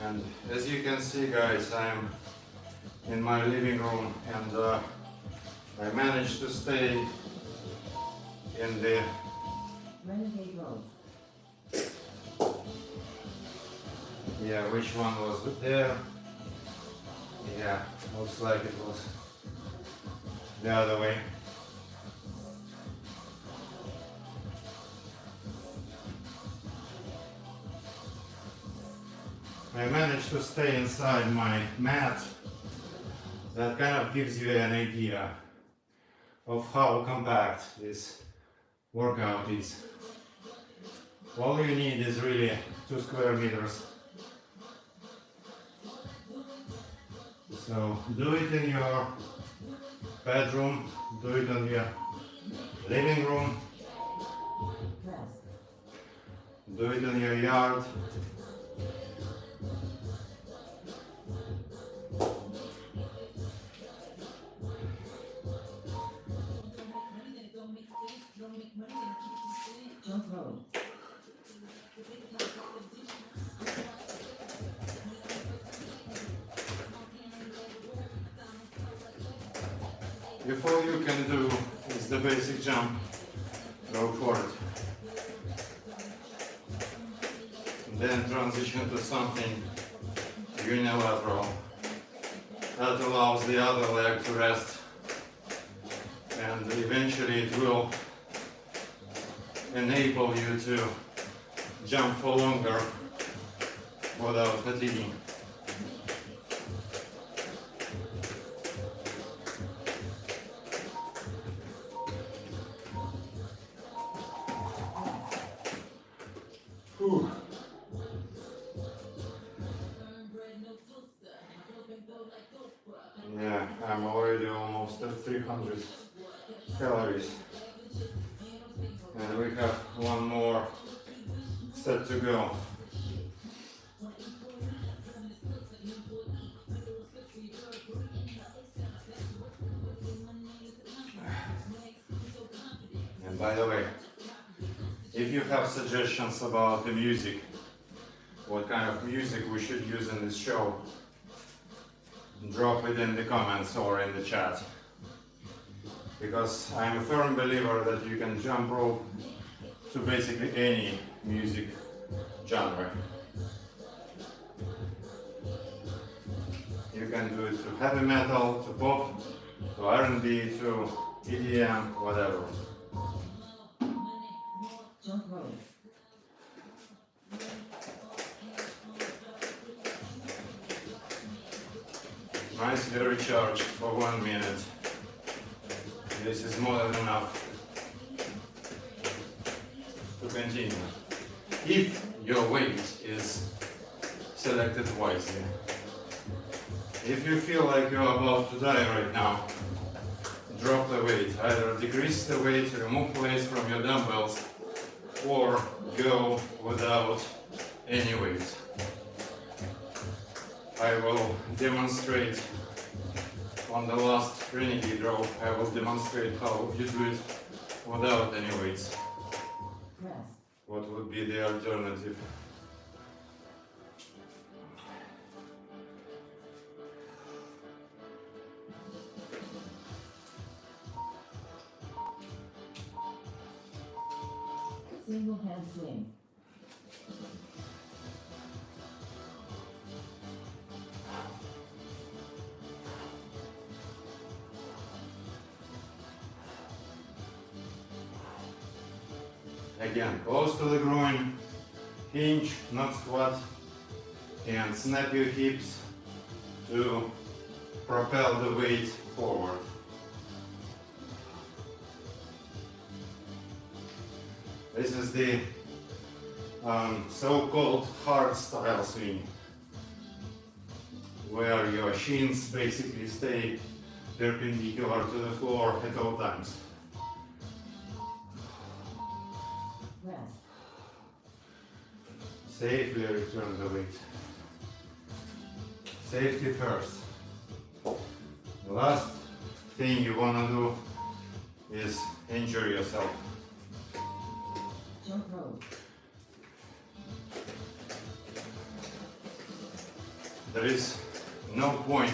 And as you can see, guys, I'm in my living room, and I managed to stay in the Renegade roll. which one was there? Yeah, looks like it was the other way. I managed to stay inside my mat. That kind of gives you an idea of how compact this workout is. All you need is really 2 square meters. So do it in your bedroom, do it in your living room, Press. do it in your yard. Jump rope. If all you can do is the basic jump, go for it. Then transition to something unilateral that allows the other leg to rest, and eventually it will enable you to jump for longer without fatiguing. Whew. Yeah, I'm already almost at 300 calories. And we have one more set to go. And by the way, if you have suggestions about the music, what kind of music we should use in this show, drop it in the comments or in the chat. Because I'm a firm believer that you can jump rope to basically any music genre. You can do it to heavy metal, to pop, to R&B, to EDM, whatever. Jump rope. Nicely recharged for 1 minute. This is more than enough to continue. If your weight is selected wisely. If you feel like you're about to die right now, drop the weight. Either decrease the weight, remove weights from your dumbbells, or go without any weight. I will demonstrate on the last renegade row. I will demonstrate how you do it without any weights. Press. What would be the alternative? Single hand swing. Again, close to the groin, hinge, not squat, and snap your hips to propel the weight forward. This is the so-called hard style swing, where your shins basically stay perpendicular to the floor at all times. Press. Safely return the weight. Safety first. The last thing you want to do is injure yourself. Jump rope. There is no point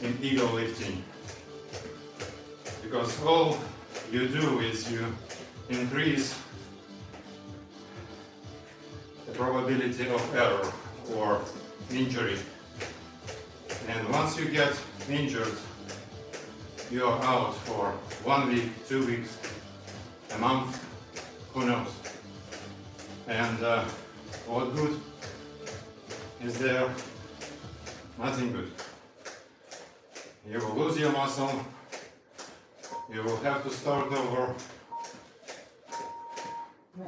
in ego lifting, because all you do is you increase the probability of error or injury. And once you get injured, you are out for 1 week, 2 weeks, a month, who knows. And what good is there? Nothing good. You will lose your muscle, you will have to start over. Press.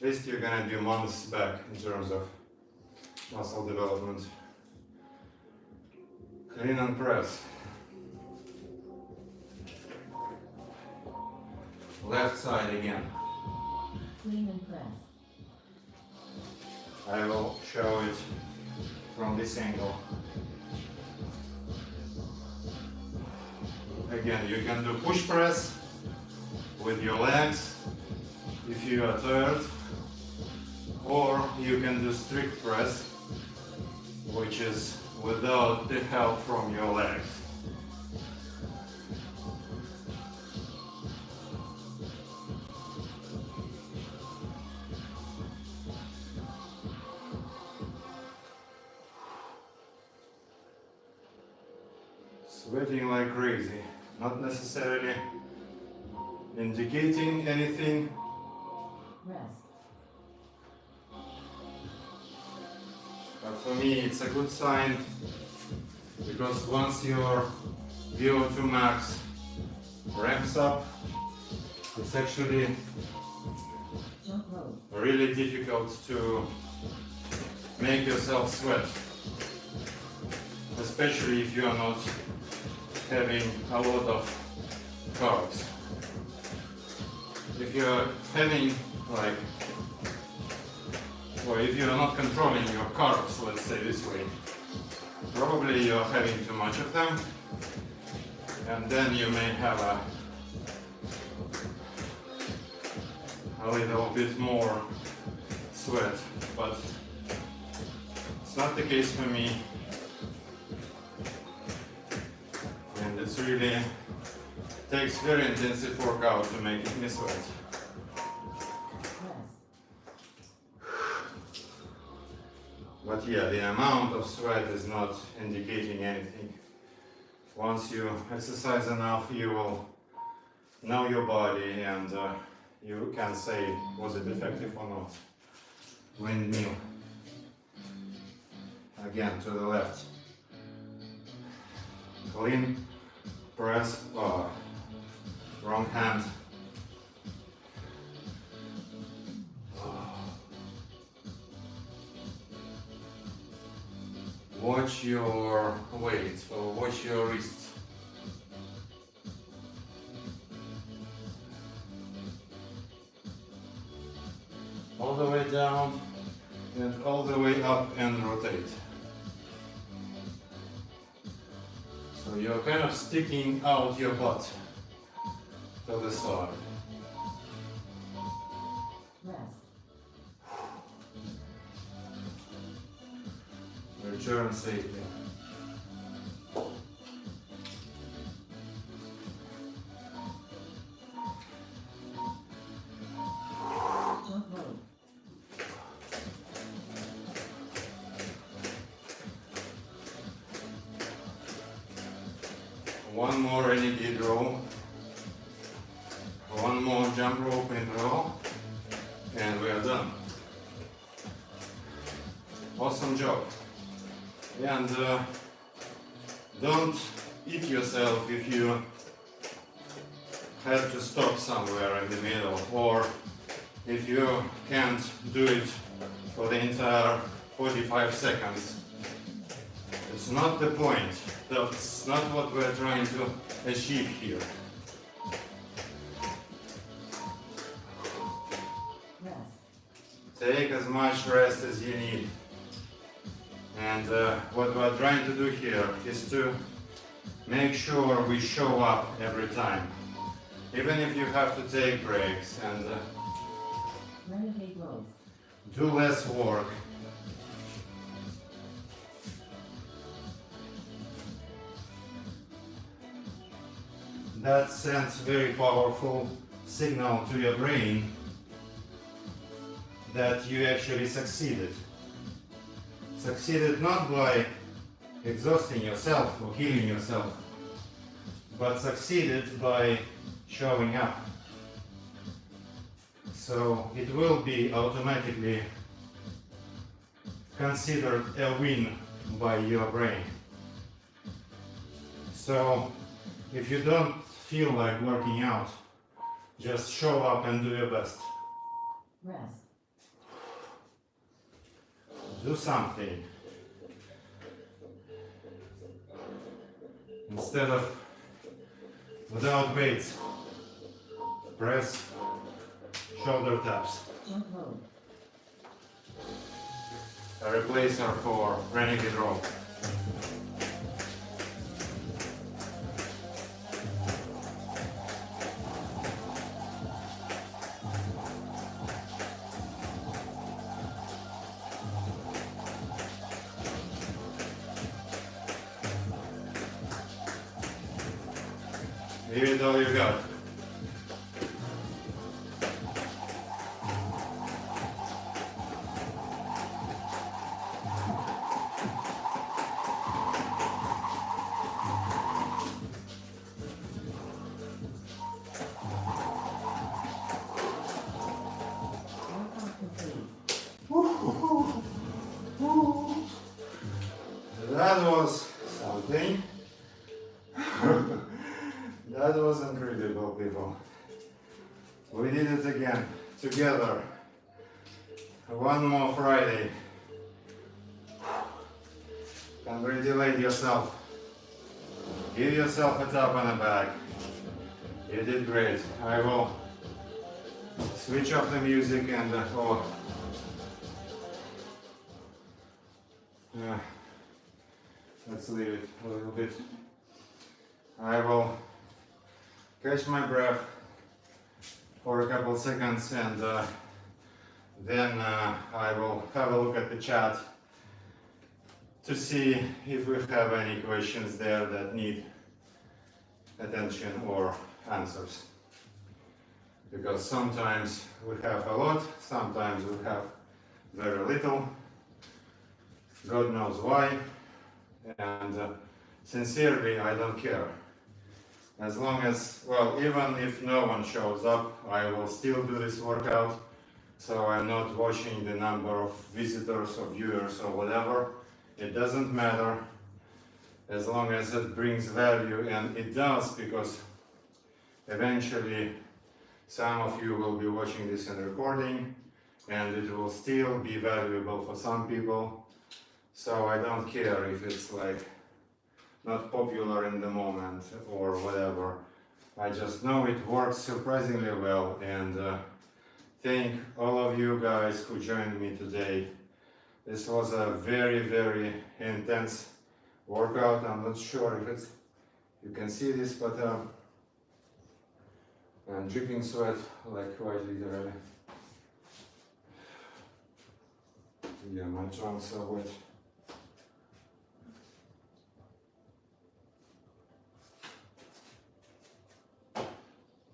At least you're gonna be months back in terms of muscle development. Clean and press. Left side again. Clean and press. I will show it from this angle. Again, you can do push press with your legs if you are tired, or you can do strict press, which is without the help from your legs. Sweating like crazy, not necessarily indicating anything. Rest. But for me it's a good sign, because once your VO2 max ramps up, it's actually Jump rope. really difficult to make yourself sweat, especially if you are not having a lot of carbs. If you're having or if you're not controlling your carbs, let's say this way, probably you're having too much of them, and then you may have a little bit more sweat, but it's not the case for me. And it's really takes very intensive workout to make me sweat. Rest. But yeah, the amount of sweat is not indicating anything. Once you exercise enough, you will know your body, and you can say was it effective or not. Windmill. Again to the left. Clean press bar. wrong hand. Watch your weight, or watch your wrists. All the way down and all the way up and rotate. So you're kind of sticking out your butt to the side. Rest. Return safely. Jump rope. One more renegade row. One more jump rope in row. And we are done. Awesome job. And don't eat yourself if you have to stop somewhere in the middle, or if you can't do it for the entire 45 seconds. It's not the point. That's not what we're trying to achieve here. Rest. Take as much rest as you need. And what we're trying to do here is to make sure we show up every time. Even if you have to take breaks and Renegade rows. do less work. That sends very powerful signal to your brain that you actually succeeded. Succeeded not by exhausting yourself or killing yourself, but succeeded by showing up. So it will be automatically considered a win by your brain. So if you don't feel like working out, just show up and do your best. Rest. Do something. Instead of without weights, press shoulder taps. Jump rope. A replacer for renegade row. Give it all you got. Workout complete. That was something. That was incredible, people. We did it again, together. One more Friday. Congratulate yourself. Give yourself a tap on the back. You did great. I will switch off the music and let's leave it a little bit. I will catch my breath for a couple seconds and then I will have a look at the chat to see if we have any questions there that need attention or answers. Because sometimes we have a lot, sometimes we have very little. God knows why. And sincerely, I don't care. As long as, well, even if no one shows up, I will still do this workout. So I'm not watching the number of visitors or viewers or whatever. It doesn't matter as long as it brings value, and it does, because eventually some of you will be watching this in recording and it will still be valuable for some people. So I don't care if it's like not popular in the moment or whatever. I just know it works surprisingly well, and thank all of you guys who joined me today. This was a very intense workout. I'm not sure if it's, you can see this, but I'm dripping sweat like quite literally. Yeah, my trunks are wet.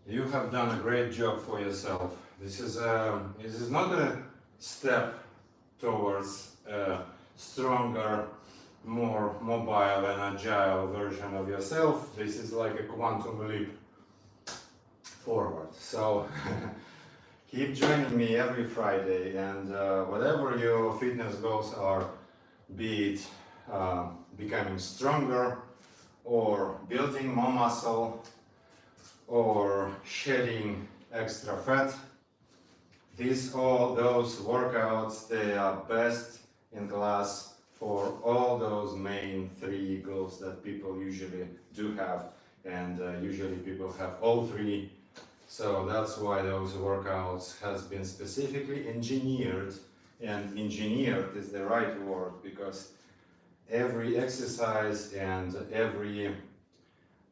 You have done a great job for yourself. This is not a step towards a stronger, more mobile and agile version of yourself. This is like a quantum leap forward. So keep joining me every Friday, and whatever your fitness goals are, be it becoming stronger or building more muscle or shedding extra fat, those workouts, they are best in class for all those main three goals that people usually do have, and usually people have all three. So that's why those workouts has been specifically engineered, and engineered is the right word, because every exercise and every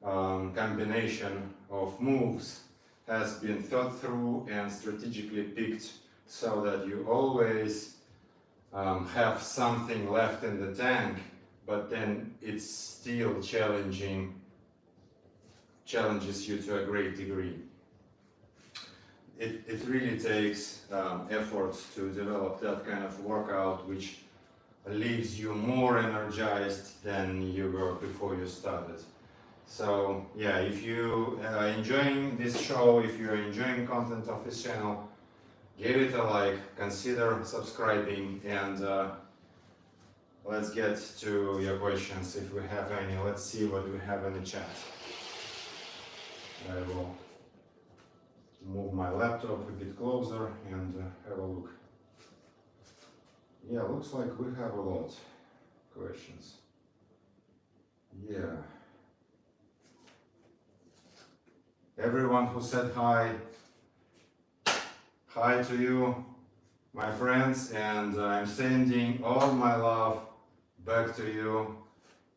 combination of moves has been thought through and strategically picked so that you always have something left in the tank, but then it's still challenges you to a great degree. It really takes effort to develop that kind of workout which leaves you more energized than you were before you started. So yeah, if you are enjoying this show, if you are enjoying content of this channel, give it a like, consider subscribing, and let's get to your questions if we have any. Let's see what we have in the chat. I will move my laptop a bit closer and have a look. Yeah, looks like we have a lot of questions. Yeah. Everyone who said hi to you, my friends, and I'm sending all my love back to you.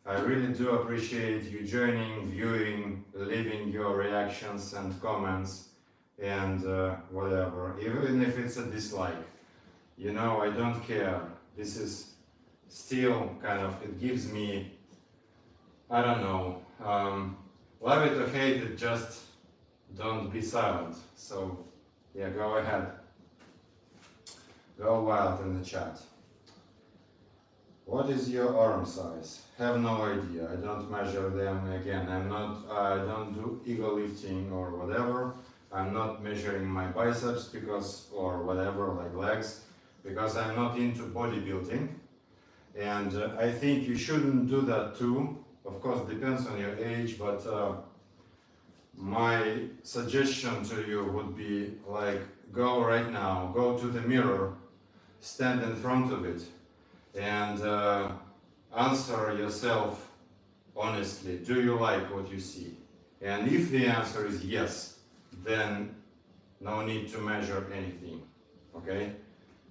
I really do appreciate you joining, viewing, leaving your reactions and comments and whatever, even if it's a dislike. You know, I don't care. This is still kind of, it gives me, I don't know, love it or hate it, just don't be silent. So yeah, go ahead. Go wild in the chat. What is your arm size? Have no idea. I don't measure them. Again, I don't do ego lifting or whatever. I'm not measuring my biceps because, or whatever, like legs, because I'm not into bodybuilding. And I think you shouldn't do that too. Of course, it depends on your age, but my suggestion to you would be like, go right now, go to the mirror, stand in front of it, and answer yourself honestly, do you like what you see? And if the answer is yes, then no need to measure anything, okay?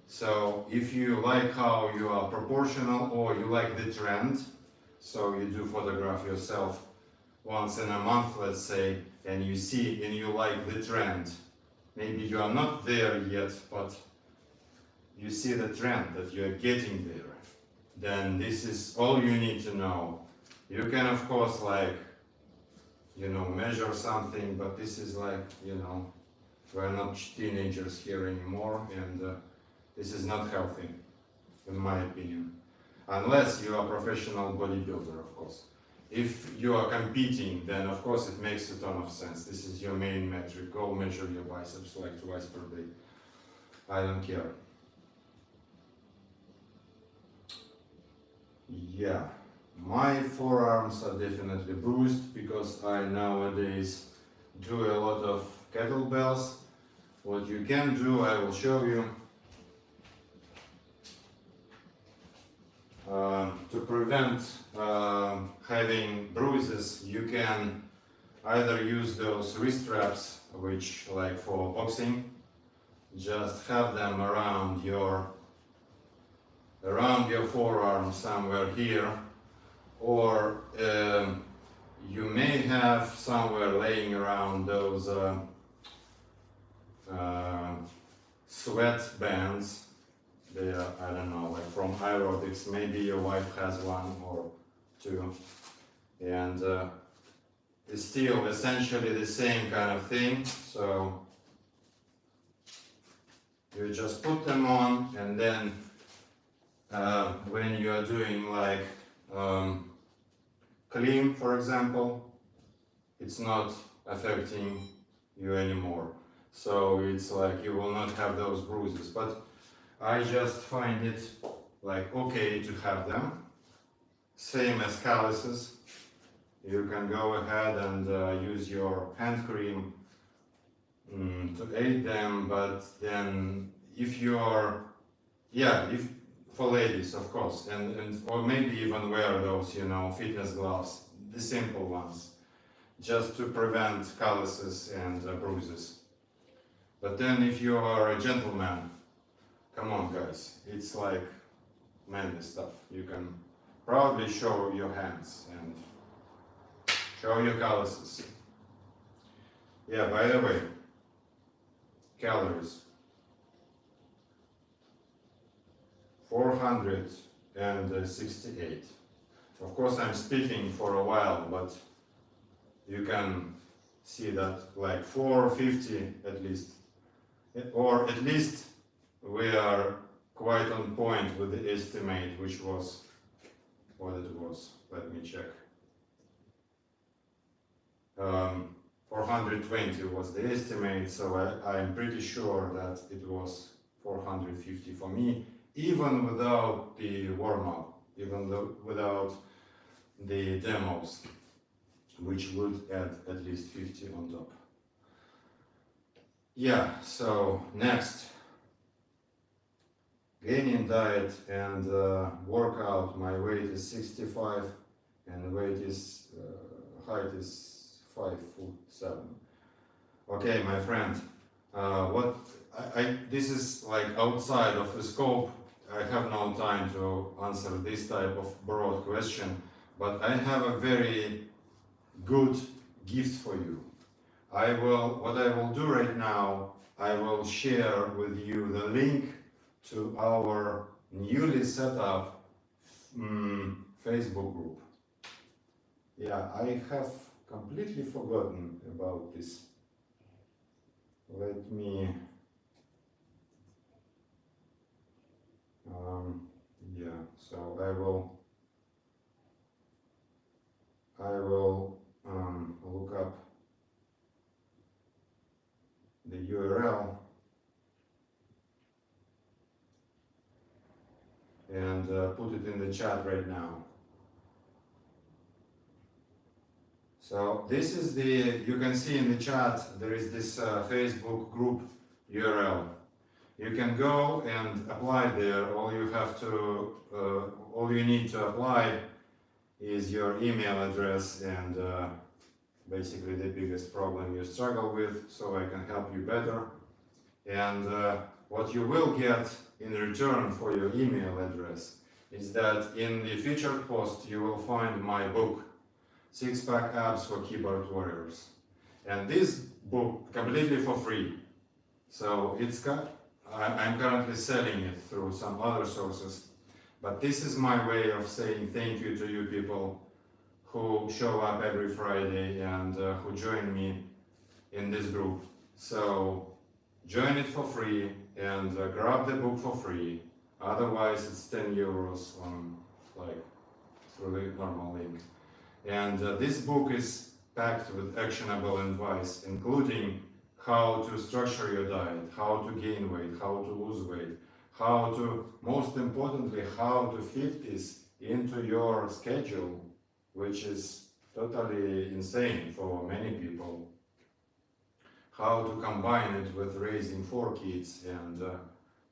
So if you like how you are proportional, or you like the trend, so you do photograph yourself once in a month, let's say, and you see and you like the trend. Maybe you are not there yet, but you see the trend that you are getting there. Then this is all you need to know. You can of course, like, you know, measure something, but this is like, you know, we're not teenagers here anymore, and this is not healthy, in my opinion. Unless you are a professional bodybuilder, of course. If you are competing, then of course it makes a ton of sense. This is your main metric. Go measure your biceps like twice per day. I don't care. Yeah, my forearms are definitely bruised because I nowadays do a lot of kettlebells. What you can do, I will show you. To prevent having bruises, you can either use those wrist straps, which like for boxing, just have them around your forearm somewhere here, or you may have somewhere laying around those sweat bands. They are, I don't know, like from aerobics. Maybe your wife has one or two, and it's still essentially the same kind of thing. So you just put them on, and then when you are doing like clean, for example, it's not affecting you anymore. So it's like you will not have those bruises. But I just find it like okay to have them. Same as calluses. You can go ahead and use your hand cream to aid them, but then if you are, if for ladies of course, and or maybe even wear those, you know, fitness gloves, the simple ones, just to prevent calluses and bruises. But then if you are a gentleman, come on guys, it's like manly stuff. You can proudly show your hands and show your calluses. Yeah, by the way, calories. 468. Of course I'm speaking for a while, but you can see that like 450 at least. Or at least we are quite on point with the estimate, which was what it was. Let me check. 420 was the estimate, so I'm pretty sure that it was 450 for me, even without the warm-up, without the demos, which would add at least 50 on top. Yeah, so next, gaining diet and workout. My weight is 65 and height is 5'7". Okay, my friend, this is like outside of the scope. I have no time to answer this type of broad question, but I have a very good gift for you. What I will do right now, I will share with you the link to our newly set up Facebook group. Yeah, I have completely forgotten about this. Let me so I will look up the URL and put it in the chat right now. So this is you can see in the chat, there is this Facebook group URL. You can go and apply there. All you need to apply is your email address and basically the biggest problem you struggle with, so I can help you better. And what you will get in return for your email address is that in the featured post you will find my book, 6-Pack Abs for Keyboard Warriors. And this book completely for free. So I'm currently selling it through some other sources. But this is my way of saying thank you to you people who show up every Friday and who join me in this group. So join it for free and grab the book for free. Otherwise it's 10 euros on through the normal link. And this book is packed with actionable advice, including how to structure your diet, how to gain weight, how to lose weight, most importantly, how to fit this into your schedule, which is totally insane for many people. how to combine it with raising 4 kids and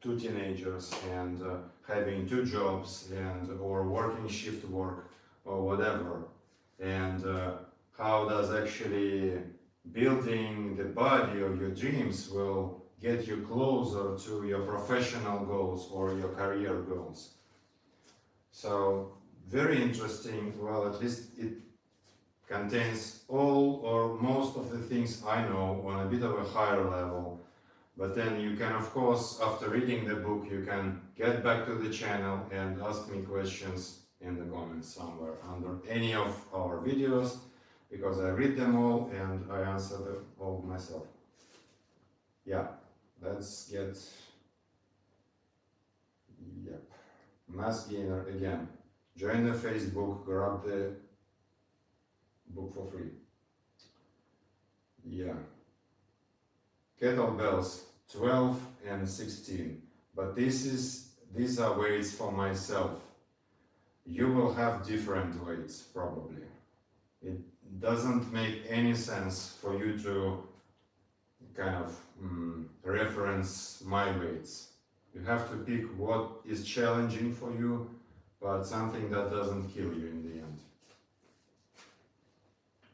2 teenagers and having 2 jobs and or working shift work or whatever, and how does actually building the body of your dreams will get you closer to your professional goals or your career goals. So very interesting. Well, at least it contains all or most of the things I know on a bit of a higher level. But then you can, of course, after reading the book, you can get back to the channel and ask me questions in the comments somewhere under any of our videos, because I read them all and I answer them all myself. Yeah, let's get, yep, Mass Gainer again. Join the Facebook, grab the book for free. Yeah. Kettlebells 12 and 16, but these are weights for myself. You will have different weights probably. It doesn't make any sense for you to kind of reference my weights. You have to pick what is challenging for you, but something that doesn't kill you in the end.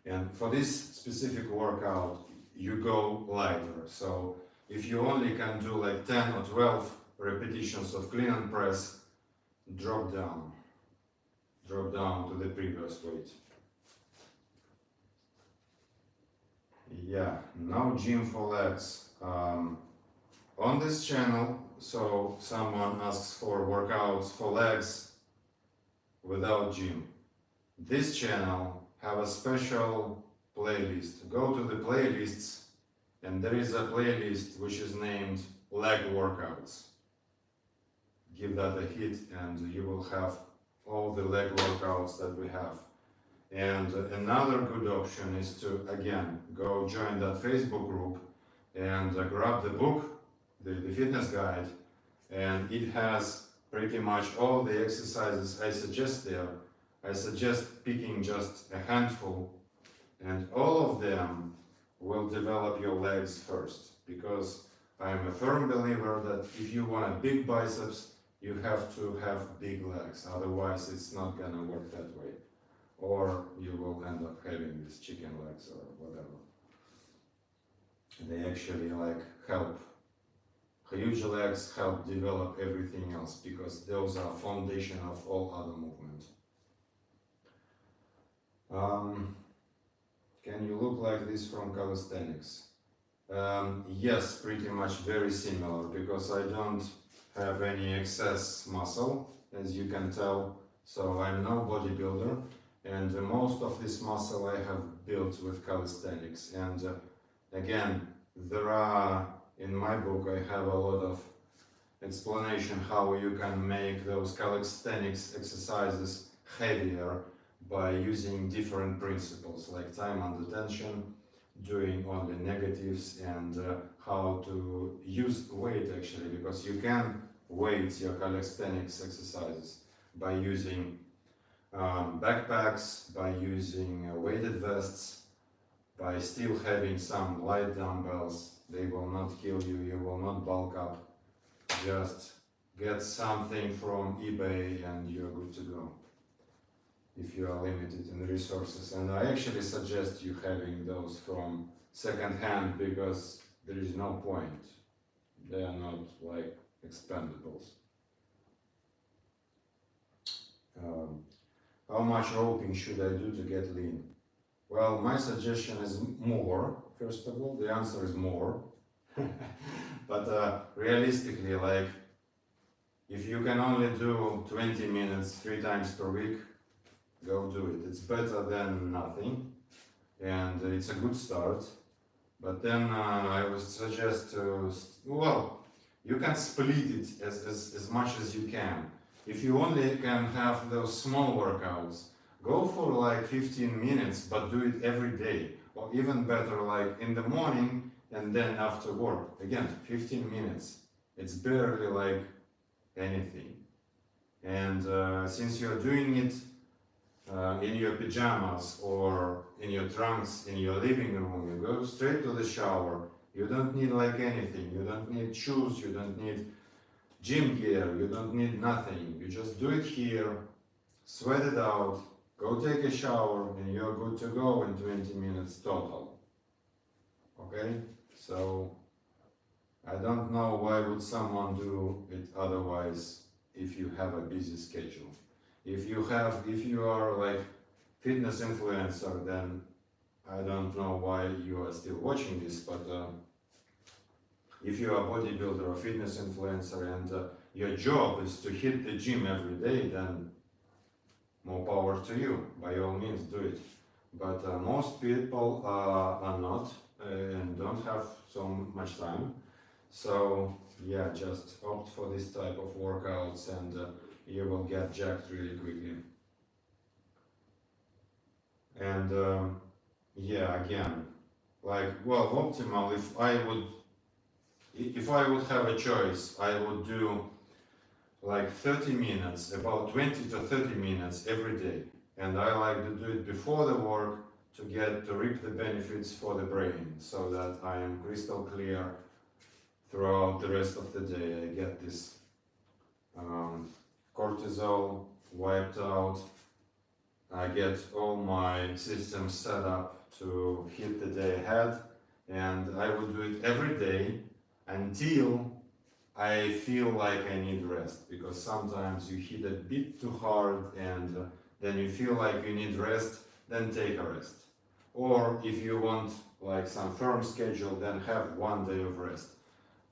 And for this specific workout, you go lighter. So if you only can do like 10 or 12 repetitions of clean and press, drop down to the previous weight. Yeah, no gym for legs. On this channel, so someone asks for workouts for legs without gym. This channel have a special playlist. Go to the playlists and there is a playlist which is named leg workouts. Give that a hit and you will have all the leg workouts that we have. And another good option is to again go join that Facebook group and grab the book, the fitness guide, and it has pretty much all the exercises I suggest there. I suggest picking just a handful, and all of them will develop your legs first, because I am a firm believer that if you want big biceps, you have to have big legs, otherwise it's not gonna work that way, or you will end up having these chicken legs or whatever. They actually like help, huge legs help develop everything else, because those are foundation of all other movement. Can you look like this from calisthenics? Yes, pretty much very similar, because I don't have any excess muscle, as you can tell, so I'm no bodybuilder, and most of this muscle I have built with calisthenics. And again, there are, in my book I have a lot of explanation how you can make those calisthenics exercises heavier by using different principles like time under tension, doing only negatives, and how to use weight actually, because you can weight your calisthenics exercises by using backpacks, by using weighted vests, by still having some light dumbbells. They will not kill you, you will not bulk up. Just get something from eBay and you're good to go, if you are limited in resources. And I actually suggest you having those from second hand, because there is no point. They are not like expendables. How much roping should I do to get lean? Well, my suggestion is more. First of all, the answer is more. But realistically, like, if you can only do 20 minutes 3 times per week, go do it. It's better than nothing, and it's a good start. But then I would suggest to, well, you can split it as much as you can. If you only can have those small workouts, go for like 15 minutes, but do it every day. Or even better, like in the morning and then after work. Again, 15 minutes. It's barely like anything. And since you're doing it in your pajamas or in your trunks in your living room, you go straight to the shower You don't need like anything. You don't need shoes, you don't need gym gear, you don't need nothing. You just do it here, sweat it out, go take a shower, and you're good to go in 20 minutes total. Okay? So I don't know why would someone do it otherwise if you have a busy schedule. If you are like fitness influencer, then I don't know why you are still watching this, but if you are a bodybuilder or fitness influencer and your job is to hit the gym every day, then more power to you. By all means, do it. But most people are not and don't have so much time. So yeah, just opt for this type of workouts and you will get jacked really quickly. And yeah, again, like, well, optimal, if I would have a choice, I would do like 30 minutes, about 20 to 30 minutes every day. And I like to do it before the work to reap the benefits for the brain, so that I am crystal clear throughout the rest of the day. I get this cortisol wiped out. I get all my systems set up to hit the day ahead, and I would do it every day until I feel like I need rest, because sometimes you hit a bit too hard and then you feel like you need rest, then take a rest. Or if you want like some firm schedule, then have one day of rest.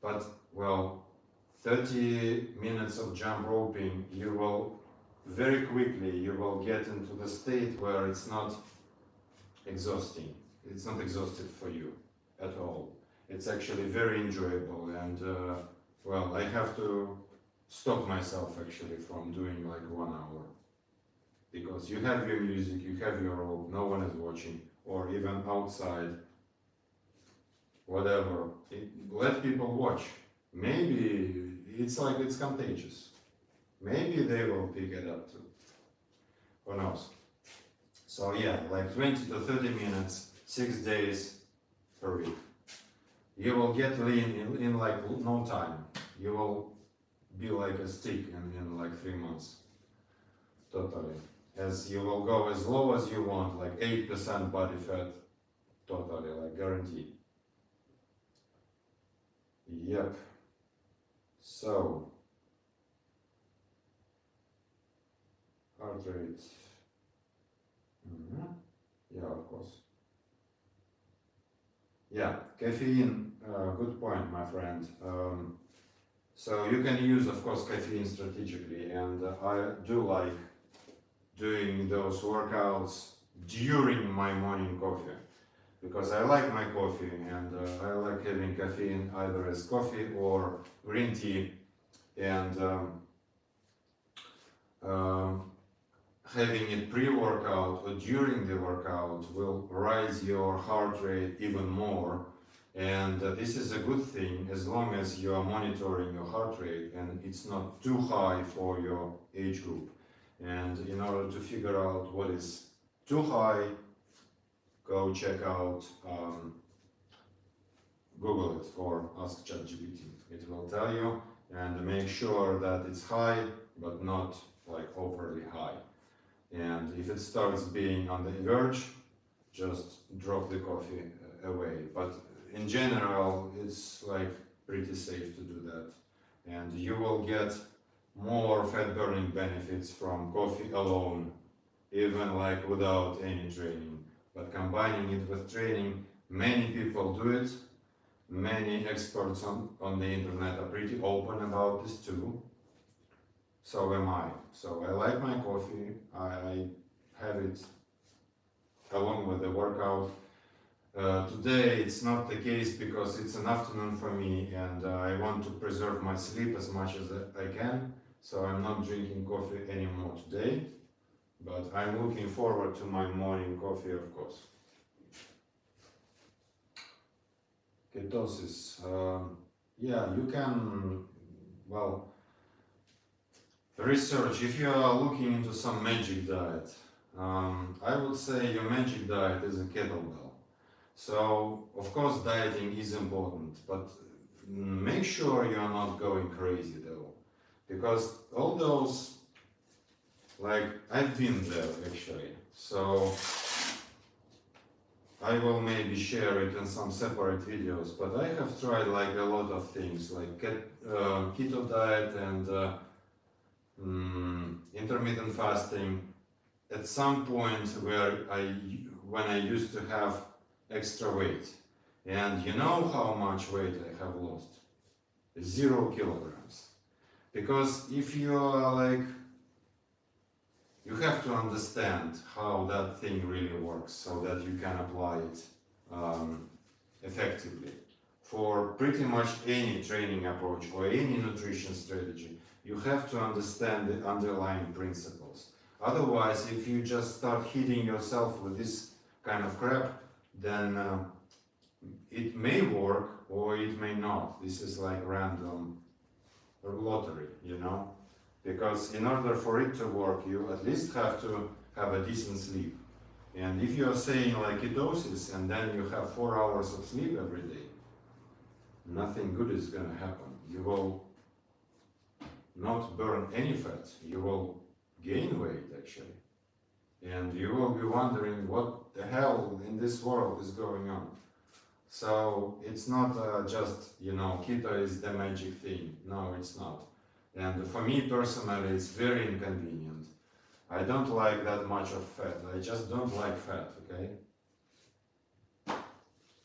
But well, 30 minutes of jump roping, you will very quickly, you will get into the state where it's not exhausting. It's not exhausted for you at all. It's actually very enjoyable, and well, I have to stop myself actually from doing like 1 hour. Because you have your music, you have your rope, no one is watching, or even outside, whatever. Let people watch. Maybe it's like it's contagious. Maybe they will pick it up too. Who knows? So yeah, like 20 to 30 minutes, 6 days per week. You will get lean in like no time. You will be like a stick in like 3 months. Totally. As you will go as low as you want, like 8% body fat, totally, like guaranteed. Yep. So, heart rate. Yeah, of course. Yeah, caffeine, good point, my friend. So you can use, of course, caffeine strategically, and I do like doing those workouts during my morning coffee, because I like my coffee, and I like having caffeine either as coffee or green tea, and having it pre-workout or during the workout will raise your heart rate even more. And this is a good thing as long as you are monitoring your heart rate and it's not too high for your age group. And in order to figure out what is too high, go check out, Google it or ask ChatGPT. It will tell you, and make sure that it's high but not like overly high. And if it starts being on the verge, just drop the coffee away. But in general, it's like pretty safe to do that. And you will get more fat burning benefits from coffee alone, even like without any training. But combining it with training, many people do it. Many experts on the internet are pretty open about this too. So am I. So I like my coffee. I have it along with the workout. Today it's not the case because it's an afternoon for me, and I want to preserve my sleep as much as I can. So I'm not drinking coffee anymore today, but I'm looking forward to my morning coffee, of course. Ketosis. Yeah, you can, well, research, if you are looking into some magic diet, I would say your magic diet is a kettlebell. So of course dieting is important, but make sure you are not going crazy though, because all those, like, I've been there actually, so I will maybe share it in some separate videos, but I have tried like a lot of things like keto diet and intermittent fasting at some point when I used to have extra weight. And you know how much weight I have lost? 0 kilograms. Because if you are like, you have to understand how that thing really works so that you can apply it effectively. For pretty much any training approach or any nutrition strategy, you have to understand the underlying principles. Otherwise, if you just start hitting yourself with this kind of crap, then it may work or it may not. This is like random lottery, you know? Because in order for it to work, you at least have to have a decent sleep. And if you are saying like ketosis and then you have 4 hours of sleep every day, nothing good is going to happen. You will not burn any fat. You will gain weight actually. And you will be wondering what the hell in this world is going on. So it's not just, you know, keto is the magic thing. No, it's not. And for me personally, it's very inconvenient. I don't like that much of fat. I just don't like fat, okay?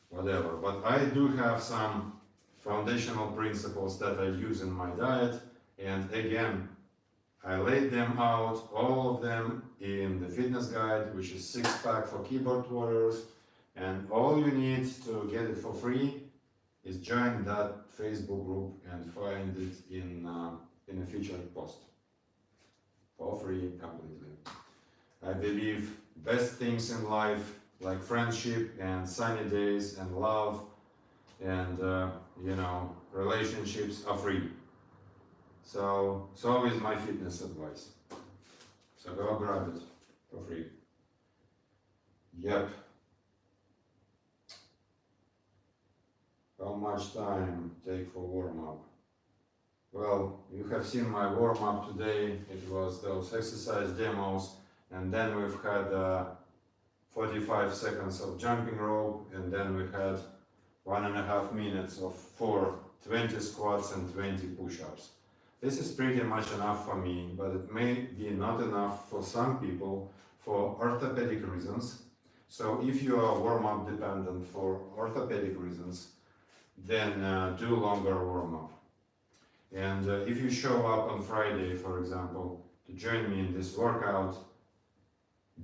Whatever. But I do have some foundational principles that I use in my diet. And again, I laid them out, all of them, in the fitness guide, which is 6-pack for keyboard warriors. And all you need to get it for free is join that Facebook group and find it in a featured post. For free, completely. I believe best things in life, like friendship and sunny days and love and, you know, relationships are free. So is my fitness advice. So go grab it for free. Yep. How much time take for warm-up? Well, you have seen my warm-up today. It was those exercise demos, and then we've had 45 seconds of jumping rope, and then we had 1.5 minutes for 20 squats and 20 push-ups. This is pretty much enough for me, but it may be not enough for some people for orthopedic reasons. So if you are warm-up dependent for orthopedic reasons, then do longer warm-up. And if you show up on Friday, for example, to join me in this workout,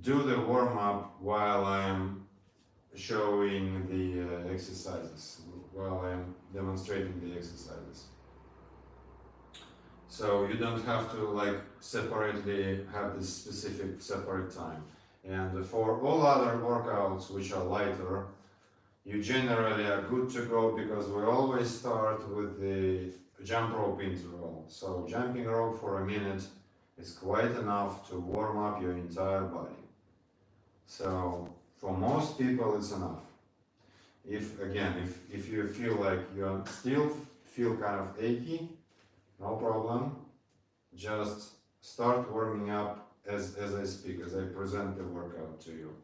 do the warm-up while I'm showing the exercises, while I'm demonstrating the exercises. So you don't have to like separately have this specific separate time. And for all other workouts which are lighter, you generally are good to go because we always start with the jump rope interval. So jumping rope for a minute is quite enough to warm up your entire body. So for most people it's enough. If you feel like you still feel kind of achy, no problem. Just start warming up as I speak, as I present the workout to you.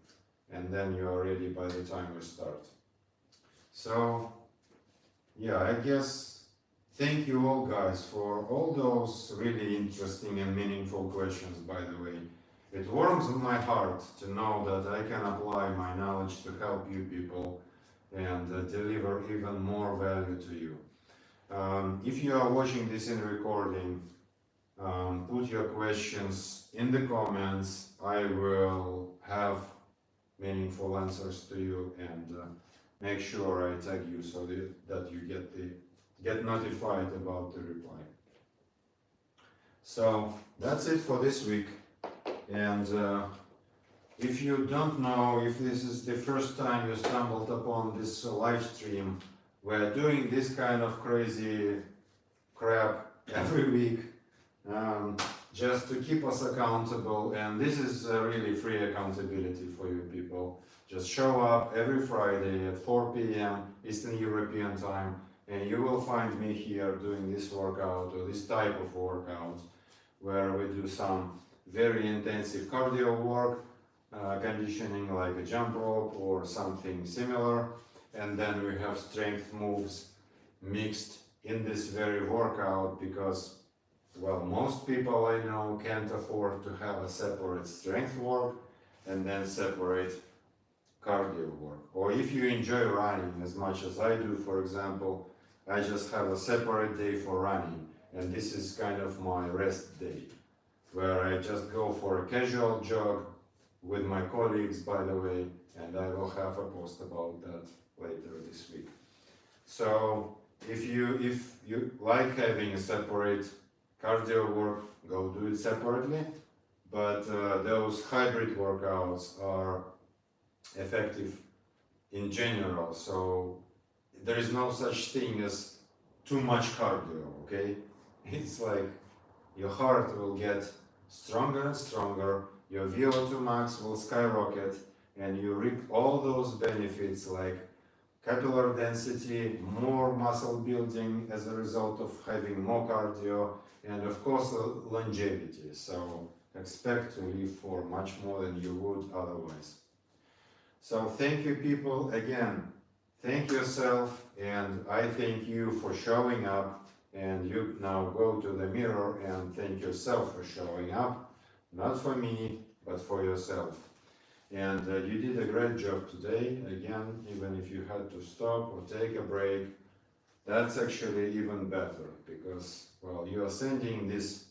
And then you are ready by the time we start. So, yeah, I guess thank you all guys for all those really interesting and meaningful questions, by the way. It warms my heart to know that I can apply my knowledge to help you people and deliver even more value to you. If you are watching this in recording, put your questions in the comments. I will have meaningful answers to you and make sure I tag you so that you get notified about the reply. So that's it for this week. And if you don't know, if this is the first time you stumbled upon this live stream, we're doing this kind of crazy crap every week just to keep us accountable, and this is really free accountability for you people. Just show up every Friday at 4 p.m. Eastern European time, and you will find me here doing this workout or this type of workout where we do some very intensive cardio work, conditioning like a jump rope or something similar, and then we have strength moves mixed in this very workout because, well, most people I know can't afford to have a separate strength work and then separate cardio work. Or if you enjoy running as much as I do, for example, I just have a separate day for running, and this is kind of my rest day, where I just go for a casual jog with my colleagues, by the way, and I will have a post about that later this week. So if you like having a separate cardio work, go do it separately, but those hybrid workouts are effective in general, so there is no such thing as too much cardio, okay? It's like your heart will get stronger and stronger, your VO2 max will skyrocket, and you reap all those benefits like capillary density, more muscle building as a result of having more cardio, and of course longevity. So expect to live for much more than you would otherwise. So thank you, people. Again, thank yourself, and I thank you for showing up, and you now go to the mirror and thank yourself for showing up, not for me, but for yourself. And you did a great job today. Again, even if you had to stop or take a break, that's actually even better because, well, you are sending this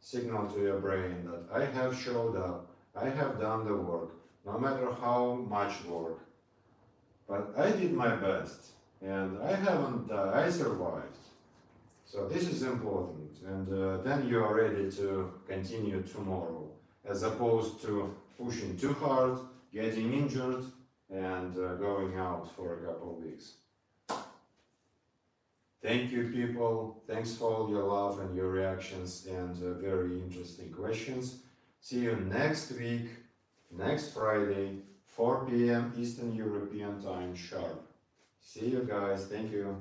signal to your brain that I have showed up, I have done the work, no matter how much work, but I did my best, and I survived. So this is important, and then you are ready to continue tomorrow, as opposed to pushing too hard, getting injured, and going out for a couple of weeks. Thank you, people. Thanks for all your love and your reactions and very interesting questions. See you next week, next Friday, 4 p.m. Eastern European time sharp. See you guys. Thank you.